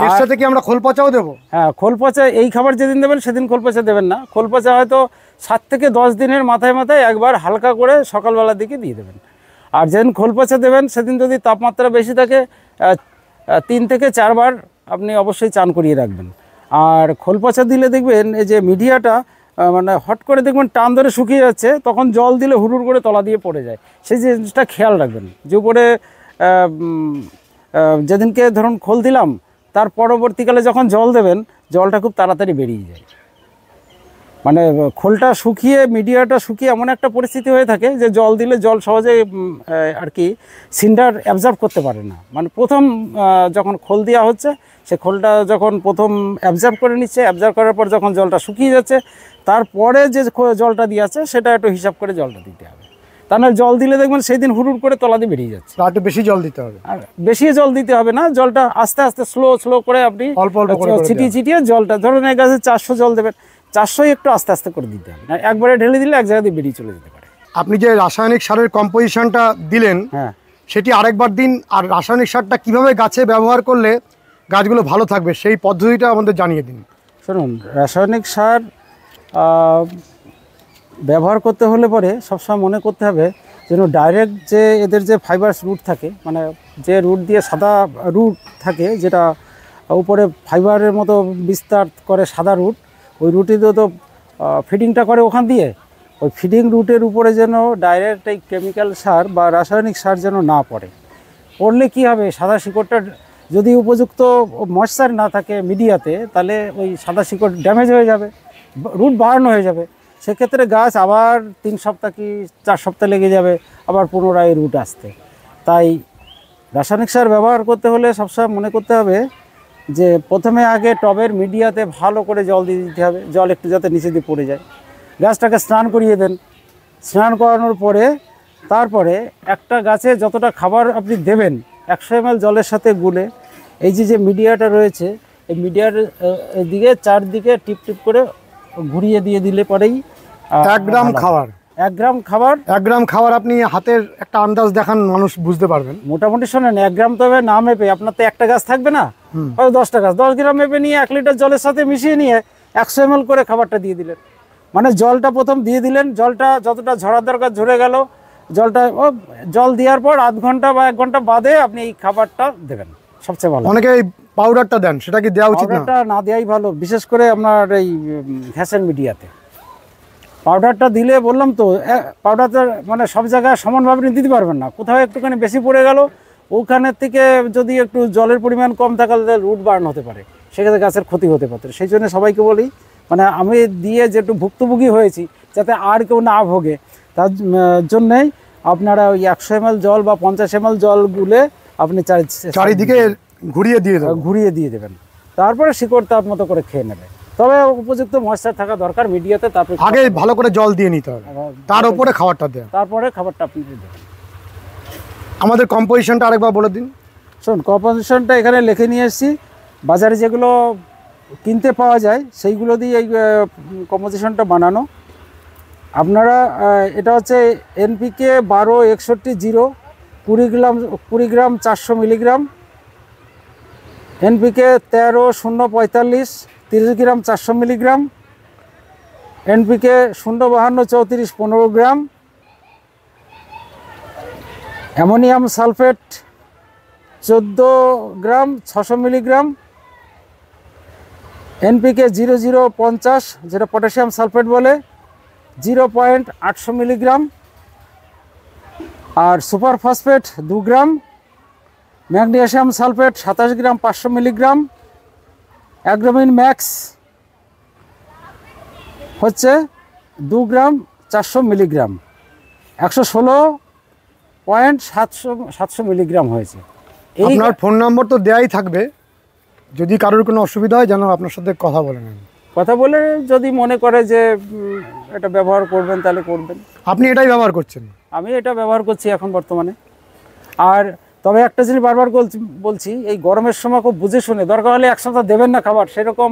এর সাথে কি আমরা খোল পচাও দেবো? হ্যাঁ, খোল পচা এই খাবার যেদিন দেবেন সেদিন খোল পচা দেবেন না। খোল পচা হয়তো 7 থেকে 10 দিনের মাথায় মাথায় একবার হালকা করে সকালবেলার দিকে দিয়ে দেবেন। আর যেদিন খোল পচা দেবেন সেদিন যদি তাপমাত্রা বেশি থাকে 3 থেকে 4 বার আপনি অবশ্যই চান করিয়ে রাখবেন। আর খোল পচা দিলে দেখবেন এই যে মিডিয়াটা মানে হট করে দেখবেন টান ধরে শুকিয়ে যাচ্ছে, তখন জল দিলে হুড়ুর করে তলা দিয়ে পড়ে যায়। সেই জিনিসটা খেয়াল রাখবেন যে উপরে যেদিনকে ধরুন খোল দিলাম, তার পরবর্তীকালে যখন জল দেবেন, জলটা খুব তাড়াতাড়ি বেরিয়ে যায়। মানে খোলটা শুকিয়ে মিডিয়াটা শুকিয়ে এমন একটা পরিস্থিতি হয়ে থাকে যে জল দিলে জল সহজে আর কি সিন্ডার অ্যাবজর্ব করতে পারে না। মানে প্রথম যখন খোল দেওয়া হচ্ছে, সে খোলটা যখন প্রথম অ্যাবজর্ব করে নিচ্ছে, অ্যাবজর্ব করার পর যখন জলটা শুকিয়ে যাচ্ছে, তারপরে যে জলটা দিয়ে আছে সেটা একটু হিসাব করে জলটা দিতে হবে। তা না জল দিলে দেখবেন সেই দিন হুড়ুর করে তলা দিয়ে বেরিয়ে যাচ্ছে। একটু বেশি জল দিতে হবে? আর বেশি জল দিতে হবে না, জলটা আস্তে আস্তে স্লো করে আপনি অল্প অল্প করে ছিটিয়ে জলটা, ধরুন এই গাছে 400 জল দেবেন, 400 একটু আস্তে আস্তে করে দিতে হবে, না একবারে ঢেলে দিলে এক জায়গা দিয়ে বেরিয়ে চলে যেতে পারে। আপনি যে রাসায়নিক সারের কম্পোজিশনটা দিলেন, হ্যাঁ, সেটি আরেকবার দিন। আর রাসায়নিক সারটা কিভাবে গাছে ব্যবহার করলে গাছগুলো ভালো থাকবে সেই পদ্ধতিটা আমাদের জানিয়ে দিন। শুনুন, রাসায়নিক সার ব্যবহার করতে হলে পরে সবসময় মনে করতে হবে যেন ডাইরেক্ট যে এদের যে ফাইবারস রুট থাকে, মানে যে রুট দিয়ে সাদা রুট থাকে, যেটা উপরে ফাইবারের মতো বিস্তার করে সাদা রুট, ওই রুটে তো ফিডিংটা করে ওখান দিয়ে, ওই ফিডিং রুটের উপরে যেন ডাইরেক্ট এই কেমিক্যাল সার বা রাসায়নিক সার যেন না পড়ে। পড়লে কি হবে, সাদা শিকড়টা যদি উপযুক্ত ময়েশ্চার না থাকে মিডিয়াতে, তাহলে ওই সাদা শিকড় ড্যামেজ হয়ে যাবে, রুট বাড়ানো হয়ে যাবে। সেক্ষেত্রে গাছ আবার 3 সপ্তাহ কি 4 সপ্তাহ লেগে যাবে আবার পুনরায় রুট আসতে। তাই রাসায়নিক সার ব্যবহার করতে হলে সবসময় মনে করতে হবে যে প্রথমে আগে টবের মিডিয়াতে ভালো করে জল দিয়ে দিতে হবে, জল একটু যাতে নিচে দিয়ে পড়ে যায়। গাছটাকে স্নান করিয়ে দেন, স্নান করানোর পরে তারপরে একটা গাছে যতটা খাবার আপনি দেবেন 100 ml জলের সাথে গুলে এই যে মিডিয়াটা রয়েছে, এই মিডিয়ার দিকে চারদিকে টিপ টিপ করে ঘুরিয়ে দিয়ে দিলে পরেই 1 গ্রাম খাবার। 1 গ্রাম খাবার 1 গ্রাম খাবার আপনি হাতের একটা আন্দাজ দেখান, মানুষ বুঝতে পারবেন। মোটামুটি শোনেন, 1 গ্রাম তবে না মেপে, আপনার তো একটা গাছ থাকবে না, হয়তো 10টা গাছ, 10 গ্রাম মেপে নিয়ে 1 লিটার জলের সাথে মিশিয়ে নিয়ে 100 ml করে খাবারটা দিয়ে দিলেন। মানে জলটা প্রথম দিয়ে দিলেন, জলটা যতটা ঝরার দরকার ঝরে গেল, জলটা জল দেওয়ার পর আধ ঘন্টা বা 1 ঘন্টা বাদে আপনি এই খাবারটা দেবেন, সবচেয়ে ভালো। অনেকে এই পাউডারটা দেন, সেটা কি দেওয়া উচিত না? পাউডারটা না দেওয়াই ভালো, বিশেষ করে আপনার এই ঘ্যাসের মিডিয়াতে। পাউডারটা দিলে বললাম তো, পাউডারটা মানে সব জায়গায় সমানভাবে দিতে পারবেন না, কোথাও একটুখানি বেশি পড়ে গেল, ওখানের থেকে যদি একটু জলের পরিমাণ কম থাকলে রুট বার্ন হতে পারে, সেক্ষেত্রে গাছের ক্ষতি হতে পারে। সেই জন্য সবাইকে বলি, মানে আমি দিয়ে যে একটু ভুক্তভোগী হয়েছি, যাতে আর কেউ না ভোগে, তার জন্যেই আপনারা ওই 100 ml জল বা 50 ml জল গুলে আপনি চারিদিকে ঘুরিয়ে দিয়ে দেবেন। তারপরে শিকড় তার মতো করে খেয়ে নেবে। তবে উপযুক্ত ময়েশ্চার থাকা দরকার মিডিয়াতে, তারপরে আগে ভালো করে জল দিয়ে নিতে হবে, তার উপরে খাবারটা দেন, তারপরে খাবারটা আপনি দেবেন। আমাদের কম্পোজিশনটা আরেকবার বলে দিন। শোন, কম্পোজিশনটা এখানে লিখে নিয়ে এসেছি, বাজারে যেগুলো কিনতে পাওয়া যায় সেইগুলো দিয়ে এই কম্পোজিশনটা বানানো। আপনারা এটা হচ্ছে NPK 12-61-0, কুড়ি গ্রাম 400 মিলিগ্রাম, এনপিকে 13-0-45 30 গ্রাম 400 মিলিগ্রাম, এনপিকে 0-52-34 15 গ্রাম, অ্যামোনিয়াম সালফেট 14 গ্রাম 600 মিলিগ্রাম, এনপিকে 00-50 যেটা পটাশিয়াম সালফেট বলে 0.800 মিলিগ্রাম, আর সুপার ফসফেট 2 গ্রাম, ম্যাগনেসিয়াম সালফেট 27 গ্রাম 500 মিলিগ্রাম, অ্যাগ্রোমিন ম্যাক্স হচ্ছে 2 গ্রাম 400 মিলিগ্রাম, 116.700 মিলিগ্রাম হয়েছে। আপনার ফোন নম্বর তো দেয়াই থাকবে, যদি কারোর কোনো অসুবিধা হয় যেন আপনার সাথে কথা বলে নেন। কথা বলে যদি মনে করে যে এটা ব্যবহার করবেন তাহলে করবেন। আপনি এটাই ব্যবহার করছেন? আমি এটা ব্যবহার করছি এখন বর্তমানে। আর তবে একটা জিনিস বারবার বলছি, এই গরমের সময় খুব বুঝে শুনে, দরকার হলে এক সপ্তাহ দেবেন না খাবার, সেরকম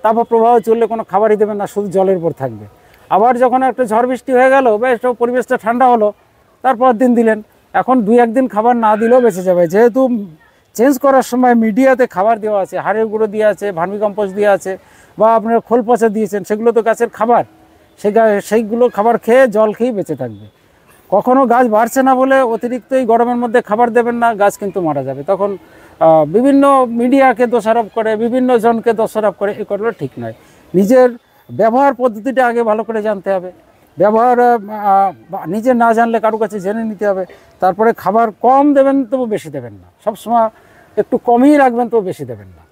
তাপপ্রবাহ চললে কোনো খাবারই দেবেন না, শুধু জলের উপর থাকবে। আবার যখন একটা ঝড় বৃষ্টি হয়ে গেল বা একটু পরিবেশটা ঠান্ডা হলো, তারপর দিন দিলেন। এখন 2-1 দিন খাবার না দিলেও বেঁচে যাবে, যেহেতু চেঞ্জ করার সময় মিডিয়াতে খাবার দেওয়া আছে, হাড়ের গুঁড়ো দেওয়া আছে, ভার্মিকম্পোস্ট দেওয়া আছে, বা আপনার খোল পচা দিয়েছেন, সেগুলো তো গাছের খাবার। সেইগুলো খাবার খেয়ে জল খেয়েই বেঁচে থাকবে। কখনো গাছ বাড়ছে না বলে অতিরিক্ত এই গরমের মধ্যে খাবার দেবেন না, গাছ কিন্তু মারা যাবে। তখন বিভিন্ন মিডিয়াকে দোষারোপ করে, বিভিন্ন জনকে দোষারোপ করে, এ করলে ঠিক নয়। নিজের ব্যবহার পদ্ধতিটা আগে ভালো করে জানতে হবে। ব্যবহার নিজে না জানলে কারো কাছে জেনে নিতে হবে। তারপরে খাবার কম দেবেন, তবু বেশি দেবেন না। সবসময় একটু কমই রাখবেন, তবু বেশি দেবেন না।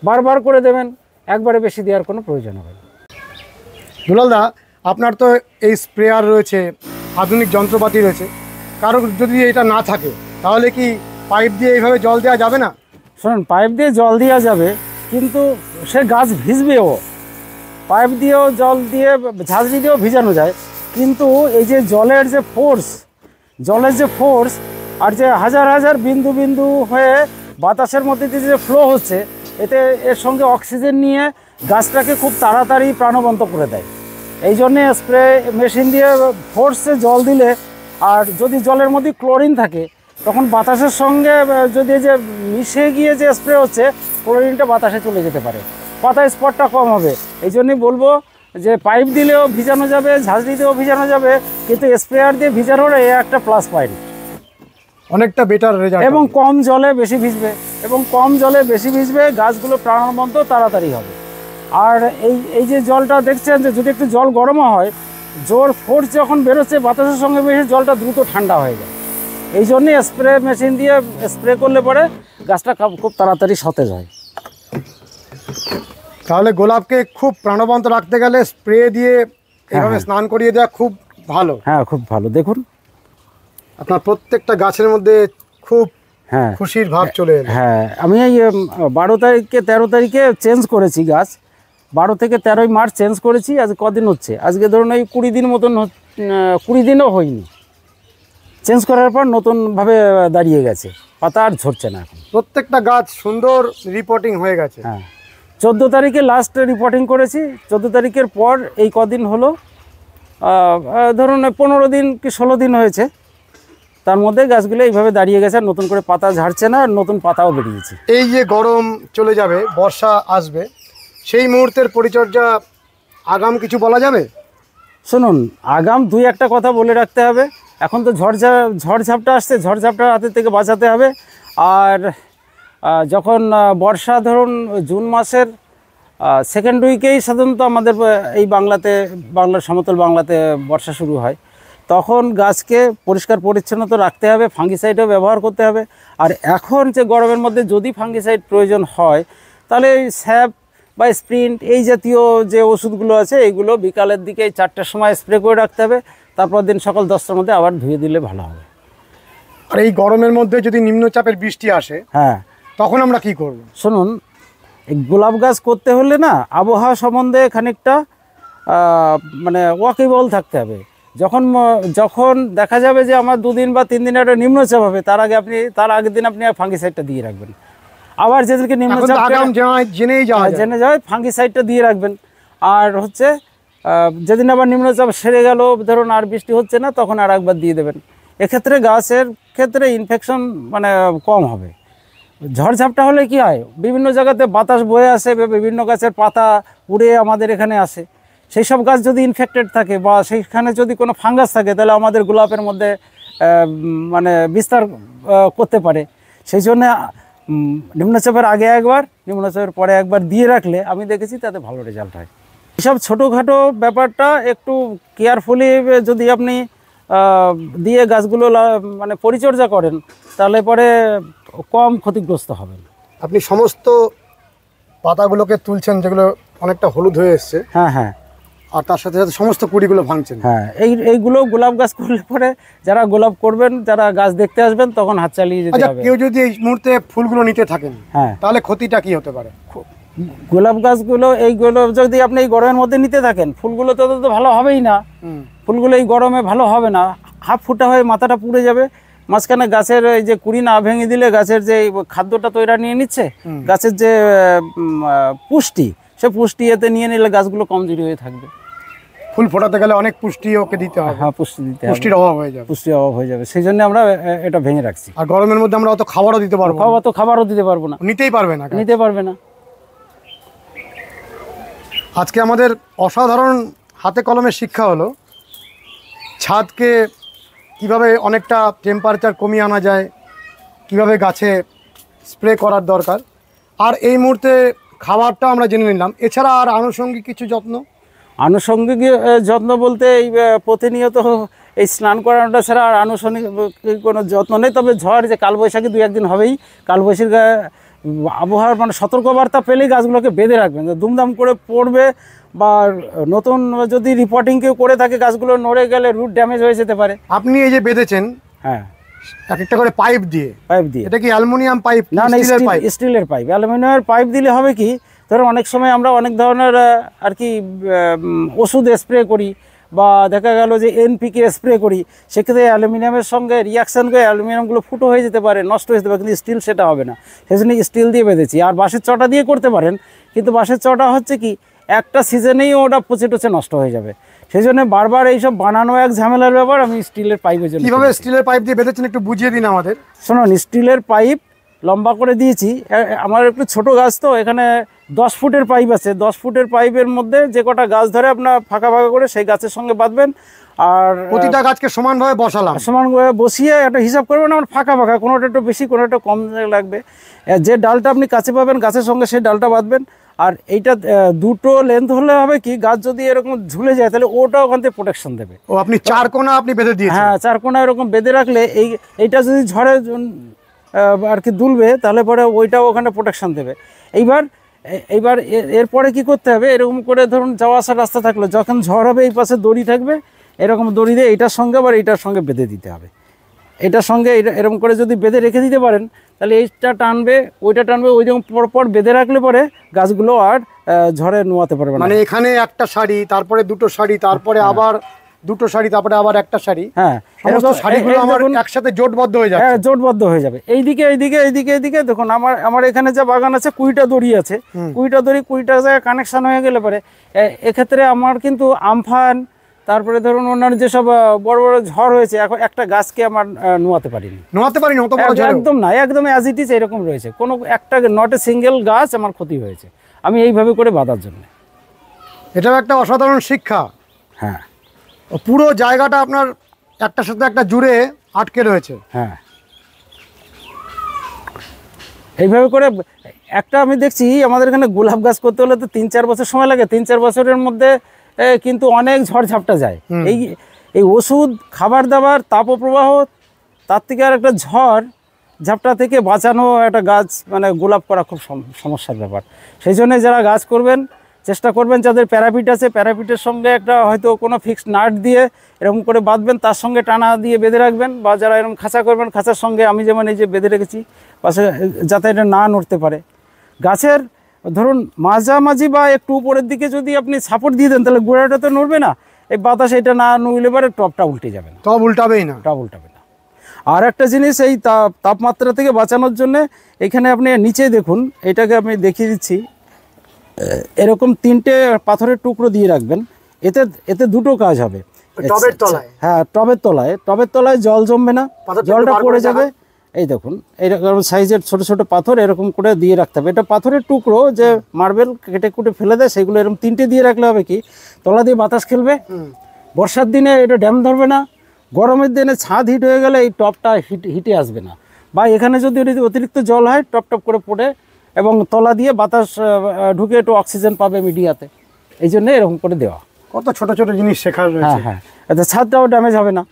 বারবার করে দেবেন, একবারে বেশি দেওয়ার কোনো প্রয়োজন হবে না। দুলালদা, আপনার তো এই স্প্রেয়ার রয়েছে, আধুনিক যন্ত্রপাতি রয়েছে, কারো যদি এটা না থাকে তাহলে কি পাইপ দিয়ে এইভাবে জল দেওয়া যাবে না? শুনুন, পাইপ দিয়ে জল দেওয়া যাবে, কিন্তু সে গাছ ভিজবেও। পাইপ দিয়েও জল দিয়ে, ঝাঁঝরি দিয়েও ভিজানো যায়, কিন্তু এই যে জলের যে ফোর্স আর যে হাজার হাজার বিন্দু বিন্দু হয়ে বাতাসের মধ্যে দিয়ে যে ফ্লো হচ্ছে, এতে এর সঙ্গে অক্সিজেন নিয়ে গাছটাকে খুব তাড়াতাড়ি প্রাণবন্ত করে দেয়। এই জন্যে স্প্রে মেশিন দিয়ে ফোর্সে জল দিলে, আর যদি জলের মধ্যে ক্লোরিন থাকে, তখন বাতাসের সঙ্গে যদি এই যে মিশে গিয়ে যে স্প্রে হচ্ছে, ক্লোরিনটা বাতাসে চলে যেতে পারে, পাতায় স্পটটা কম হবে। এই জন্যই বলবো যে পাইপ দিলেও ভিজানো যাবে, ঝাঁঝরি দিয়েও ভিজানো যাবে, কিন্তু স্প্রেয়ার দিয়ে ভিজানোর এই একটা প্লাস পয়েন্ট। অনেকটা বেটার রেজাল্ট, এবং কম জলে বেশি ভিজবে, গাছগুলো প্রাণবন্ত তাড়াতাড়ি হবে। আর এই যে জলটা দেখছেন, যে যদি একটু জল গরমও হয়, জোর ফোর্স যখন বেরোচ্ছে বাতাসের সঙ্গে মিশে জলটা দ্রুত ঠান্ডা হয়ে যায়। এই জন্যই স্প্রে মেশিন দিয়ে স্প্রে করলে পরে গাছটা খুব তাড়াতাড়ি সতেজ হয়। তাহলে গোলাপকে খুব প্রাণবন্ত রাখতে গেলে স্প্রে দিয়ে এইভাবে স্নান করিয়ে দেওয়া খুব ভালো। হ্যাঁ, খুব ভালো। দেখুন আপনার প্রত্যেকটা গাছের মধ্যে খুব খুশির ভাব চলে এলো। হ্যাঁ, আমি এই 13 তারিখে চেঞ্জ করেছি গাছ। 12 থেকে 13 মার্চ চেঞ্জ করেছি। আজ কদিন হচ্ছে? আজকে ধরুন এই 20 দিন মতন, 20 দিনও হয়নি। চেঞ্জ করার পর নতুনভাবে দাঁড়িয়ে গেছে, পাতা আর ঝরছে না এখন। প্রত্যেকটা গাছ সুন্দর রিপোর্টিং হয়ে গেছে। হ্যাঁ, 14 তারিখে লাস্ট রিপোর্টিং করেছি। 14 তারিখের পর এই কদিন হলো, ধরুন 15 দিন কি 16 দিন হয়েছে, তার মধ্যে গাছগুলো এইভাবে দাঁড়িয়ে গেছে, আর নতুন করে পাতা ঝাড়ছে না, আর নতুন পাতাও বেরিয়েছে। এই যে গরম চলে যাবে, বর্ষা আসবে, সেই মুহূর্তের পরিচর্যা আগাম কিছু বলা যাবে? শুনুন, আগাম 2-1টা কথা বলে রাখতে হবে। এখন তো ঝড়ঝাপটা আসছে, ঝড়ঝাপটার হাতের থেকে বাঁচাতে হবে। আর যখন বর্ষা, ধরুন জুন মাসের সেকেন্ড উইকেই সাধারণত আমাদের এই বাংলার সমতল বাংলাতে বর্ষা শুরু হয়, তখন গাছকে পরিষ্কার পরিচ্ছন্নতা রাখতে হবে, ফাঙ্গিসাইডও ব্যবহার করতে হবে। আর এখন যে গরমের মধ্যে যদি ফাঙ্গিসাইড প্রয়োজন হয়, তাহলে স্যাপ বা স্প্রিন্ট এই জাতীয় যে ওষুধগুলো আছে, এইগুলো বিকালের দিকে 4টার সময় স্প্রে করে রাখতে হবে। তারপর দিন সকাল 10টার মধ্যে আবার ধুয়ে দিলে ভালো হবে। আর এই গরমের মধ্যে যদি নিম্নচাপের বৃষ্টি আসে, হ্যাঁ, তখন আমরা কি করব? শুনুন, এই গোলাপ গাছ করতে হলে না, আবহাওয়া সম্বন্ধে খানিকটা মানে ওয়াকিবল থাকতে হবে। যখন দেখা যাবে যে আমার 2 দিন বা 3 দিন একটা নিম্নচাপ হবে, তার আগের দিন আপনি ফাঙ্গিসাইডটা দিয়ে রাখবেন। আবার যেদিনকে নিম্নচাপ জেনে যায়, ফাঙ্গিসাইডটা দিয়ে রাখবেন। আর হচ্ছে যেদিন আবার নিম্নচাপ সেরে গেল, ধরুন আর বৃষ্টি হচ্ছে না, তখন আর একবার দিয়ে দেবেন। এক্ষেত্রে গাছের ক্ষেত্রে ইনফেকশন মানে কম হবে। ঝড়ঝাপটা হলে কি হয়, বিভিন্ন জায়গাতে বাতাস বয়ে আসে বা বিভিন্ন গাছের পাতা উড়ে আমাদের এখানে আসে। সেই সব গাছ যদি ইনফেক্টেড থাকে বা সেইখানে যদি কোনো ফাঙ্গাস থাকে, তাহলে আমাদের গোলাপের মধ্যে মানে বিস্তার করতে পারে। সেই জন্য নিম্নচাপের আগে একবার, নিম্নচাপের পরে একবার দিয়ে রাখলে আমি দেখেছি তাতে ভালো রেজাল্ট হয়। এসব ছোটোখাটো ব্যাপারটা একটু কেয়ারফুলি যদি আপনি দিয়ে গাছগুলো মানে পরিচর্যা করেন, তাহলে পরে কম ক্ষতিগ্রস্ত হবেন। আপনি সমস্ত পাতাগুলোকে তুলছেন যেগুলো অনেকটা হলুদ হয়ে এসছে, হ্যাঁ হ্যাঁ, আর তার সাথে সাথে সমস্ত কুড়িগুলো ভাঙছেন। হ্যাঁ, এইগুলো গোলাপ গাছ করলে পরে যারা গোলাপ করবেন, যারা গাছ দেখতে আসবেন, তখন হাত চালিয়ে যেতে আচ্ছা, হবে। কেউ যদি এই মুহূর্তে ফুলগুলো নিতে থাকেন, হ্যাঁ, তাহলে ক্ষতিটা কি হতে পারে? গোলাপ গাছগুলো এইগুলো যদি আপনি এই গরমের মধ্যে নিতে থাকেন, ফুলগুলো তো ভালো হবেই না। ফুলগুলো এই গরমে ভালো হবে না, হাফ ফুটা হয়ে মাথাটা পুড়ে যাবে। মাঝখানে গাছের এই যে কুড়ি না ভেঙে দিলে গাছের যে খাদ্যটা তৈরি নিয়ে নিচ্ছে, গাছের যে পুষ্টি, সে পুষ্টি এতে নিয়ে নিলে গাছগুলো কমজোরি হয়ে থাকবে। ফুল ফোটাতে গেলে অনেক পুষ্টি ওকে দিতে হবে। হ্যাঁ, পুষ্টি দিতে হবে, পুষ্টির অভাব হয়ে যাবে। পুষ্টির অভাব হয়ে যাবে, সেই জন্য আমরা এটা ভেঙে রাখছি। আর গরমের মধ্যে আমরা অত খাবারও দিতে পারবো না। অত খাবারও দিতে পারবো না, নিতেই পারবে না, নিতে পারবে না। আজকে আমাদের অসাধারণ হাতে কলমের শিক্ষা হলো ছাদকে কিভাবে অনেকটা টেম্পারেচার কমিয়ে আনা যায়, কিভাবে গাছে স্প্রে করার দরকার। আর এই মুহূর্তে খাবারটা আমরা জেনে নিলাম। এছাড়া আর আনুষঙ্গিক কিছু যত্ন? আনুষঙ্গিক যত্ন বলতে এই প্রতিনিয়ত এই স্নান করানোটা ছাড়া আর আনুষঙ্গিক কোনো যত্ন নেই। তবে ঝড় যে কালবৈশাখী 2-1 দিন হবেই, কালবৈশাখী আবহাওয়ার মানে সতর্কবার্তা পেলেই গাছগুলোকে বেঁধে রাখবেন, যে দুমদাম করে পড়বে বা নতুন যদি রিপোর্টিং কেউ করে থাকে, গাছগুলো নড়ে গেলে রুট ড্যামেজ হয়ে যেতে পারে। আপনি এই যে বেঁধেছেন, হ্যাঁ, এক একটা করে পাইপ দিয়ে, এটা কি অ্যালুমিনিয়াম পাইপ? না না, স্টিলের পাইপ। অ্যালুমিনিয়ামের পাইপ দিলে হবে কি, ধরুন অনেক সময় আমরা অনেক ধরনের আর কি ওষুধ স্প্রে করি বা দেখা গেল যে এনপিকে স্প্রে করি, সেক্ষেত্রে অ্যালুমিনিয়ামের সঙ্গে রিয়াকশান করে অ্যালুমিনিয়ামগুলো ফুটো হয়ে যেতে পারে, নষ্ট হয়ে যেতে পারে, কিন্তু স্টিল সেটা হবে না। সেই জন্য স্টিল দিয়ে বেঁধেছি। আর বাঁশের চটা দিয়ে করতে পারেন, কিন্তু বাঁশের চটা হচ্ছে কি, একটা সিজনেই ওটা পচে টচে নষ্ট হয়ে যাবে। সেই জন্য বারবার এইসব বানানো এক ঝামেলার ব্যাপার। আমি স্টিলের পাইপের জন্য। কীভাবে স্টিলের পাইপ দিয়ে বেঁধেছেন একটু বুঝিয়ে দিন আমাদের। শুনুন, স্টিলের পাইপ লম্বা করে দিয়েছি। আমার একটু ছোট গাছ তো, এখানে 10 ফুটের পাইপ আছে। 10 ফুটের পাইপের মধ্যে যে কটা গাছ ধরে আপনার ফাঁকা ফাঁকা করে সেই গাছের সঙ্গে বাঁধবেন। আর প্রতিটা গাছকে সমানভাবে বসালাম, সমানভাবে বসিয়ে একটা হিসাব করবেন আমার ফাঁকা ফাঁকা, কোনোটা একটু বেশি, কোনোটা কম লাগবে। যে ডালটা আপনি কাছে পাবেন গাছের সঙ্গে সেই ডালটা বাঁধবেন। আর এইটা দুটো লেন্থ হলে হবে কি, গাছ যদি এরকম ঝুলে যায় তাহলে ওটা ওখান থেকে প্রোটেকশন দেবে। ও, আপনি 4 কোণা আপনি বেঁধে দিয়েছেন? হ্যাঁ, 4 কোণা এরকম বেঁধে রাখলে এইটা যদি ঝড়ে আর কি দুলবে, তাহলে পরে ওইটাও ওখানে প্রোটেকশন দেবে। এইবার এরপরে কি করতে হবে, এরকম করে ধরুন যাওয়া আসার রাস্তা থাকলো, যখন ঝড় হবে এই পাশে দড়ি থাকবে, এরকম দড়ি দিয়ে এইটার সঙ্গে আবার এইটার সঙ্গে বেঁধে দিতে হবে। এটার সঙ্গে এরকম করে যদি বেঁধে রেখে দিতে পারেন, তাহলে এইটা টানবে ওইটা টানবে, ওইরকম পরপর বেঁধে রাখলে পরে গাছগুলো আর ঝড়ে নোয়াতে পারবে না। মানে এখানে একটা সারি, তারপরে দুটো সারি, তারপরে আবার দুটো সারি, তারপরে আবার একটা সারি। হ্যাঁ, সমস্ত সারিগুলো আমার একসাথে জোটবদ্ধ হয়ে যাবে। হ্যাঁ, জোটবদ্ধ হয়ে যাবে। এইদিকে এইদিকে এইদিকে এইদিকে দেখুন, আমার এখানে যে বাগান আছে 20টা দড়ি আছে। 20টা দড়ি 20টা জায়গায় কানেকশন হয়ে গেলে পরে এক্ষেত্রে আমার কিন্তু আমফান, তারপরে ধরুন অন্যান্য যেসব বড় বড় ঝড় হয়েছে, এখন একটা গাছকে আমার নোয়াতে পারিনি। অত বড় ঝড়? একদম না, একদম অ্যাজ ইট ইজ এরকম রয়েছে। কোনো একটা নট এ সিঙ্গেল গাছ আমার ক্ষতি হয়েছে, আমি এইভাবে করে বাঁধার জন্য। এটাও একটা অসাধারণ শিক্ষা। হ্যাঁ, পুরো জায়গাটা আপনার একটার সাথে একটা জুড়ে আটকে রয়েছে। হ্যাঁ, এইভাবে করে একটা আমি দেখছি আমাদের এখানে গোলাপ গাছ করতে হলে তো 3-4 বছর সময় লাগে। 3-4 বছরের মধ্যে কিন্তু অনেক ঝড়ঝাপটা যায়। এই ওষুধ, খাবার দাবার, তাপপ্রবাহ, তার থেকে আর একটা ঝড় ঝাপটা থেকে বাঁচানো একটা গাছ মানে গোলাপ করা খুব সমস্যার ব্যাপার। সেই জন্য যারা গাছ করবেন চেষ্টা করবেন, যাদের প্যারাপিট আছে প্যারাপিটের সঙ্গে একটা হয়তো কোনো ফিক্সড নাট দিয়ে এরকম করে বাঁধবেন, তার সঙ্গে টানা দিয়ে বেঁধে রাখবেন। বা যারা এরকম খাঁচা করবেন, খাঁচার সঙ্গে আমি যেমন এই যে বেঁধে রেখেছি পাশে, যাতে এটা না নড়তে পারে। গাছের ধরুন মাঝামাঝি বা একটু উপরের দিকে যদি আপনি সাপোর্ট দিয়ে দেন, তাহলে গোড়াটা তো নড়বে না। এই বাতাসে এটা না নড়লে পরে টপটা উল্টে যাবে না, টপ উল্টাবেই না, টপ উল্টাবে না। আর একটা জিনিস, এই তাপমাত্রা থেকে বাঁচানোর জন্য এখানে আপনি নিচে দেখুন, এটাকে আমি দেখিয়ে দিচ্ছি, এরকম 3টে পাথরের টুকরো দিয়ে রাখবেন। এতে দুটো কাজ হবে। টবের তলায়? হ্যাঁ, টবের তলায় জল জমবে না, পাথর জলটা বার করে পড়ে যাবে। দেখান। এই দেখুন এইরকম সাইজের ছোট ছোট পাথর এরকম করে দিয়ে রাখতে হবে। এটা পাথরের টুকরো যে মার্বেল কেটে কুটে ফেলে দেয়, সেগুলো এরকম 3টে দিয়ে রাখলে হবে কি, তলা দিয়ে বাতাস খেলবে। বর্ষার দিনে এটা ড্যাম ধরবে না, গরমের দিনে ছাদ হিট হয়ে গেলে এই টপটা হিটে আসবে না, বা এখানে যদি অতিরিক্ত জল হয় টপ টপ করে পড়ে এবং তলা দিয়ে বাতাস ঢুকে একটু অক্সিজেন পাবে মিডিয়াতে, এই জন্য এরকম করে দেওয়া। কত ছোট ছোট জিনিস শেখার রয়েছে। হ্যাঁ, এতে ছাদটাও ড্যামেজ হবে না।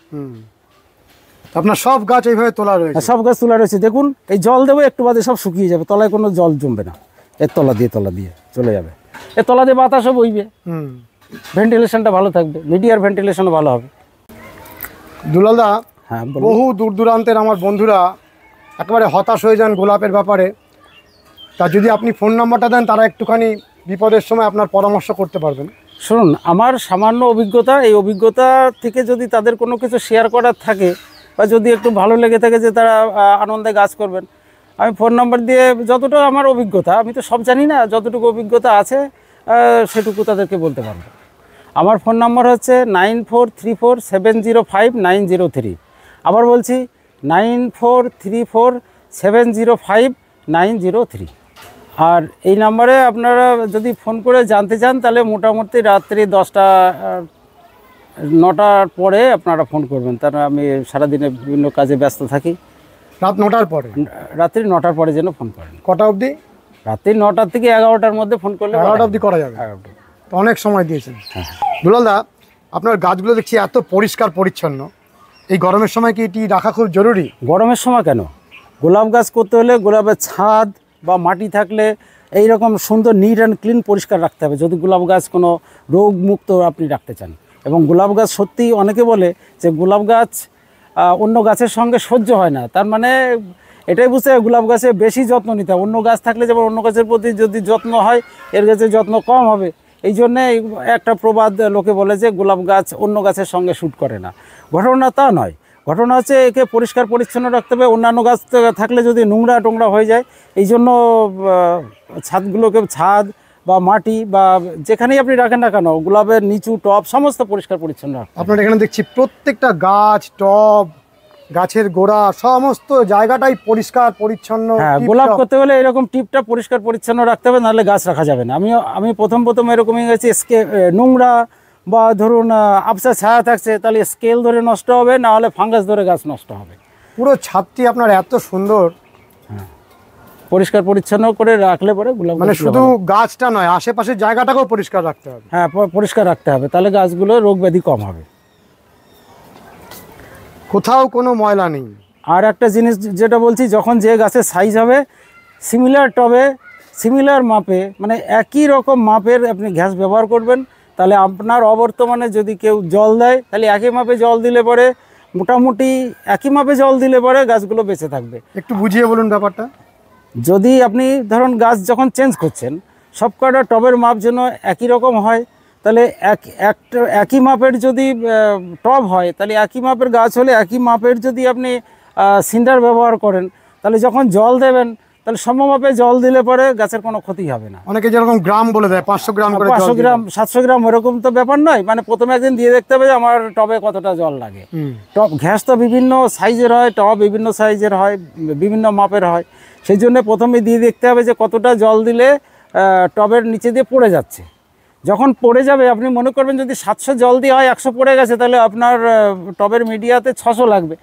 আপনার সব গাছ এইভাবে তোলা রয়েছে? সব গাছ তোলা রয়েছে। দেখুন এই জল দেবো একটু বাদে সব শুকিয়ে যাবে, তলায় কোনো জল জমবে না, এর তলা দিয়ে চলে যাবে, এর তলা দিয়ে বাতাসও বইবে, ভেন্টিলেশনটা ভালো থাকবে, মিডিয়ার ভেন্টিলেশনও ভালো হবে। দুলালদা, হ্যাঁ, বহু দূর দূরান্তের আমার বন্ধুরা একেবারে হতাশ হয়ে যান গোলাপের ব্যাপারে। তা যদি আপনি ফোন নাম্বারটা দেন, তারা একটুখানি বিপদের সময় আপনার পরামর্শ করতে পারবেন। শুনুন, আমার সামান্য অভিজ্ঞতা, এই অভিজ্ঞতা থেকে যদি তাদের কোনো কিছু শেয়ার করার থাকে বা যদি একটু ভালো লেগে থাকে যে তারা আনন্দে গাছ করবেন, আমি ফোন নাম্বার দিয়ে যতটা আমার অভিজ্ঞতা, আমি তো সব জানি না, যতটুকু অভিজ্ঞতা আছে সেটুকু তাদেরকে বলতে পারবো। আমার ফোন নাম্বার হচ্ছে 9434705903। আবার বলছি 9434705903। আর এই নাম্বারে আপনারা যদি ফোন করে জানতে চান তাহলে মোটামুটি রাত্রি 9টার পরে আপনারা ফোন করবেন, তারা আমি সারাদিনে বিভিন্ন কাজে ব্যস্ত থাকি। রাত 9টার পরে? রাত্রি 9টার পরে যেন ফোন করেন। কটা অবধি? রাত্রি 9টা থেকে 11টার মধ্যে ফোন করলে 11টা অবধি করা যাবে? তো অনেক সময় দিয়েছেন। দুলালদা, আপনার গাছগুলো দেখছি এত পরিষ্কার পরিচ্ছন্ন, এই গরমের সময় কি এটি রাখা খুব জরুরি? গরমের সময় কেন, গোলাপ গাছ করতে হলে গোলাপের ছাদ বা মাটি থাকলে এই রকম সুন্দর নিট অ্যান্ড ক্লিন পরিষ্কার রাখতে হবে, যদি গোলাপ গাছ কোনো রোগমুক্ত আপনি রাখতে চান। এবং গোলাপ গাছ সত্যিই অনেকে বলে যে গোলাপ গাছ অন্য গাছের সঙ্গে সহ্য হয় না, তার মানে এটাই বুঝতে হবে গোলাপ গাছে বেশি যত্ন নিতে হবে। অন্য গাছ থাকলে যেমন অন্য গাছের প্রতি যদি যত্ন হয়, এর গাছের যত্ন কম হবে। এই জন্যে একটা প্রবাদ লোকে বলে যে গোলাপ গাছ অন্য গাছের সঙ্গে শ্যুট করে না। ঘটনা তা নয়, ঘটনা হচ্ছে একে পরিষ্কার পরিচ্ছন্ন রাখতে হবে। অন্যান্য গাছ থাকলে যদি নোংরা টোংরা হয়ে যায়, এই জন্য ছাদগুলোকে, ছাদ বা মাটি বা যেখানেই আপনি রাখেন না কেন, গোলাপের নিচু টব সমস্ত পরিষ্কার পরিচ্ছন্ন রাখতে হবে। আপনার এখানে দেখছি প্রত্যেকটা গাছ, টব, গাছের গোড়া, সমস্ত জায়গাটাই পরিষ্কার পরিচ্ছন্ন। হ্যাঁ, গোলাপ করতে হলে এরকম টিপটা পরিষ্কার পরিচ্ছন্ন রাখতে হবে, নাহলে গাছ রাখা যাবে না। আমি প্রথম এরকমই গেছি, নোংরা বা ধরুন আবসা ছায়া থাকছে, তাহলে স্কেল ধরে নষ্ট হবে, না হলে ফাঙ্গাস ধরে গাছ নষ্ট হবে। পুরো ছাদটি আপনার এত সুন্দর। হ্যাঁ, পরিষ্কার পরিচ্ছন্ন করে রাখলে পরে গোলাপ মানে শুধু গাছটা নয়, আশেপাশের জায়গাটাকেও পরিষ্কার রাখতে হবে। হ্যাঁ, পরিষ্কার রাখতে হবে, তাহলে গাছগুলো রোগ ব্যাধি কম হবে। কোথাও কোনো ময়লা নেই। আর একটা জিনিস যেটা বলছি, যখন যে গাছের সাইজ হবে সিমিলার টবে, সিমিলার মাপে, মানে একই রকম মাপের আপনি গ্যাস ব্যবহার করবেন। তাহলে আপনার অবর্তমানে যদি কেউ জল দেয়, তাহলে একই মাপে জল দিলে পরে, মোটামুটি একই মাপে জল দিলে পরে গাছগুলো বেঁচে থাকবে। একটু বুঝিয়ে বলুন ব্যাপারটা। যদি আপনি ধরুন গাছ যখন চেঞ্জ করছেন, সব কটা টবের মাপ যেন একই রকম হয়, তাহলে একই মাপের যদি টব হয়, তাহলে একই মাপের গাছ হলে একই মাপের যদি আপনি সিন্ডার ব্যবহার করেন, তাহলে যখন জল দেবেন তাহলে সমমাপে জল দিলে পরে গাছের কোনো ক্ষতি হবে না। অনেকে যেরকম গ্রাম বলে দেয়, 500 গ্রাম করে, 500 গ্রাম 700 গ্রাম এরকম তো ব্যাপার নয়। মানে প্রথমে একদিন দিয়ে দেখতে হবে যে আমার টবে কতটা জল লাগে। টব ঘ্যাস তো বিভিন্ন সাইজের হয়, টব বিভিন্ন সাইজের হয়, বিভিন্ন মাপের হয়, সেই জন্য প্রথমে দিয়ে দেখতে হবে যে কতটা জল দিলে টবের নিচে দিয়ে পড়ে যাচ্ছে। যখন পড়ে যাবে, আপনি মনে করবেন যদি 700 জল দিয়ে হয় 100 পড়ে গেছে, তাহলে আপনার টবের মিডিয়াতে 600 লাগবে।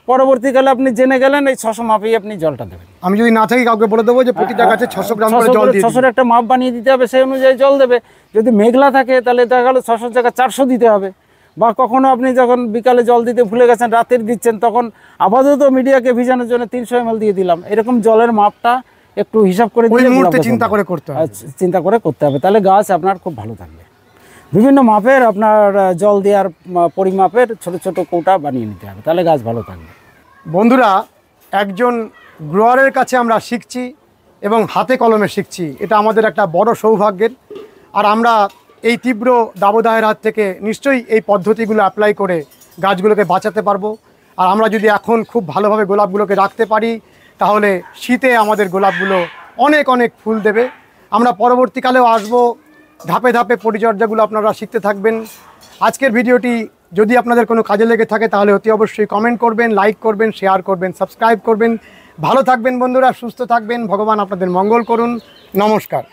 পরবর্তীকালে আপনি জেনে গেলেন এই 600 মাপেই আপনি জলটা দেবেন। আমি যদি না থাকি কাউকে বলে দেবো যে প্রতিটা গাছে 600 গ্রাম করে জল দিয়ে 600 একটা মাপ বানিয়ে দিতে হবে, সেই অনুযায়ী জল দেবে। যদি মেঘলা থাকে তাহলে দেখা গেল 600 জায়গায় 400 দিতে হবে। বা কখনো আপনি যখন বিকালে জল দিতে ভুলে গেছেন, রাতের দিচ্ছেন, তখন আপাতত মিডিয়াকে ভিজানোর জন্য 300 ml দিয়ে দিলাম। এরকম জলের মাপটা একটু হিসাব করে দিলে চিন্তা করে করতে হবে, তাহলে গাছ আপনার খুব ভালো থাকবে। বিভিন্ন মাপের আপনার জল দেওয়ার পরিমাপের ছোট ছোট কৌটা বানিয়ে নিতে হবে, তাহলে গাছ ভালো থাকবে। বন্ধুরা, একজন গ্রোয়ারের কাছে আমরা শিখছি এবং হাতে কলমে শিখছি, এটা আমাদের একটা বড় সৌভাগ্যের। আর আমরা এই তীব্র দাবদাহের হাত থেকে নিশ্চয়ই এই পদ্ধতিগুলো অ্যাপ্লাই করে গাছগুলোকে বাঁচাতে পারবো। আর আমরা যদি এখন খুব ভালোভাবে গোলাপগুলোকে রাখতে পারি, তাহলে শীতে আমাদের গোলাপগুলো অনেক অনেক ফুল দেবে। আমরা পরবর্তীকালেও আসবো, ধাপে ধাপে পরিচর্যাগুলো আপনারা শিখতে থাকবেন। আজকের ভিডিওটি যদি আপনাদের কোনো কাজে লেগে থাকে তাহলে অতি অবশ্যই কমেন্ট করবেন, লাইক করবেন, শেয়ার করবেন, সাবস্ক্রাইব করবেন। ভালো থাকবেন বন্ধুরা, সুস্থ থাকবেন, ভগবান আপনাদের মঙ্গল করুন। নমস্কার।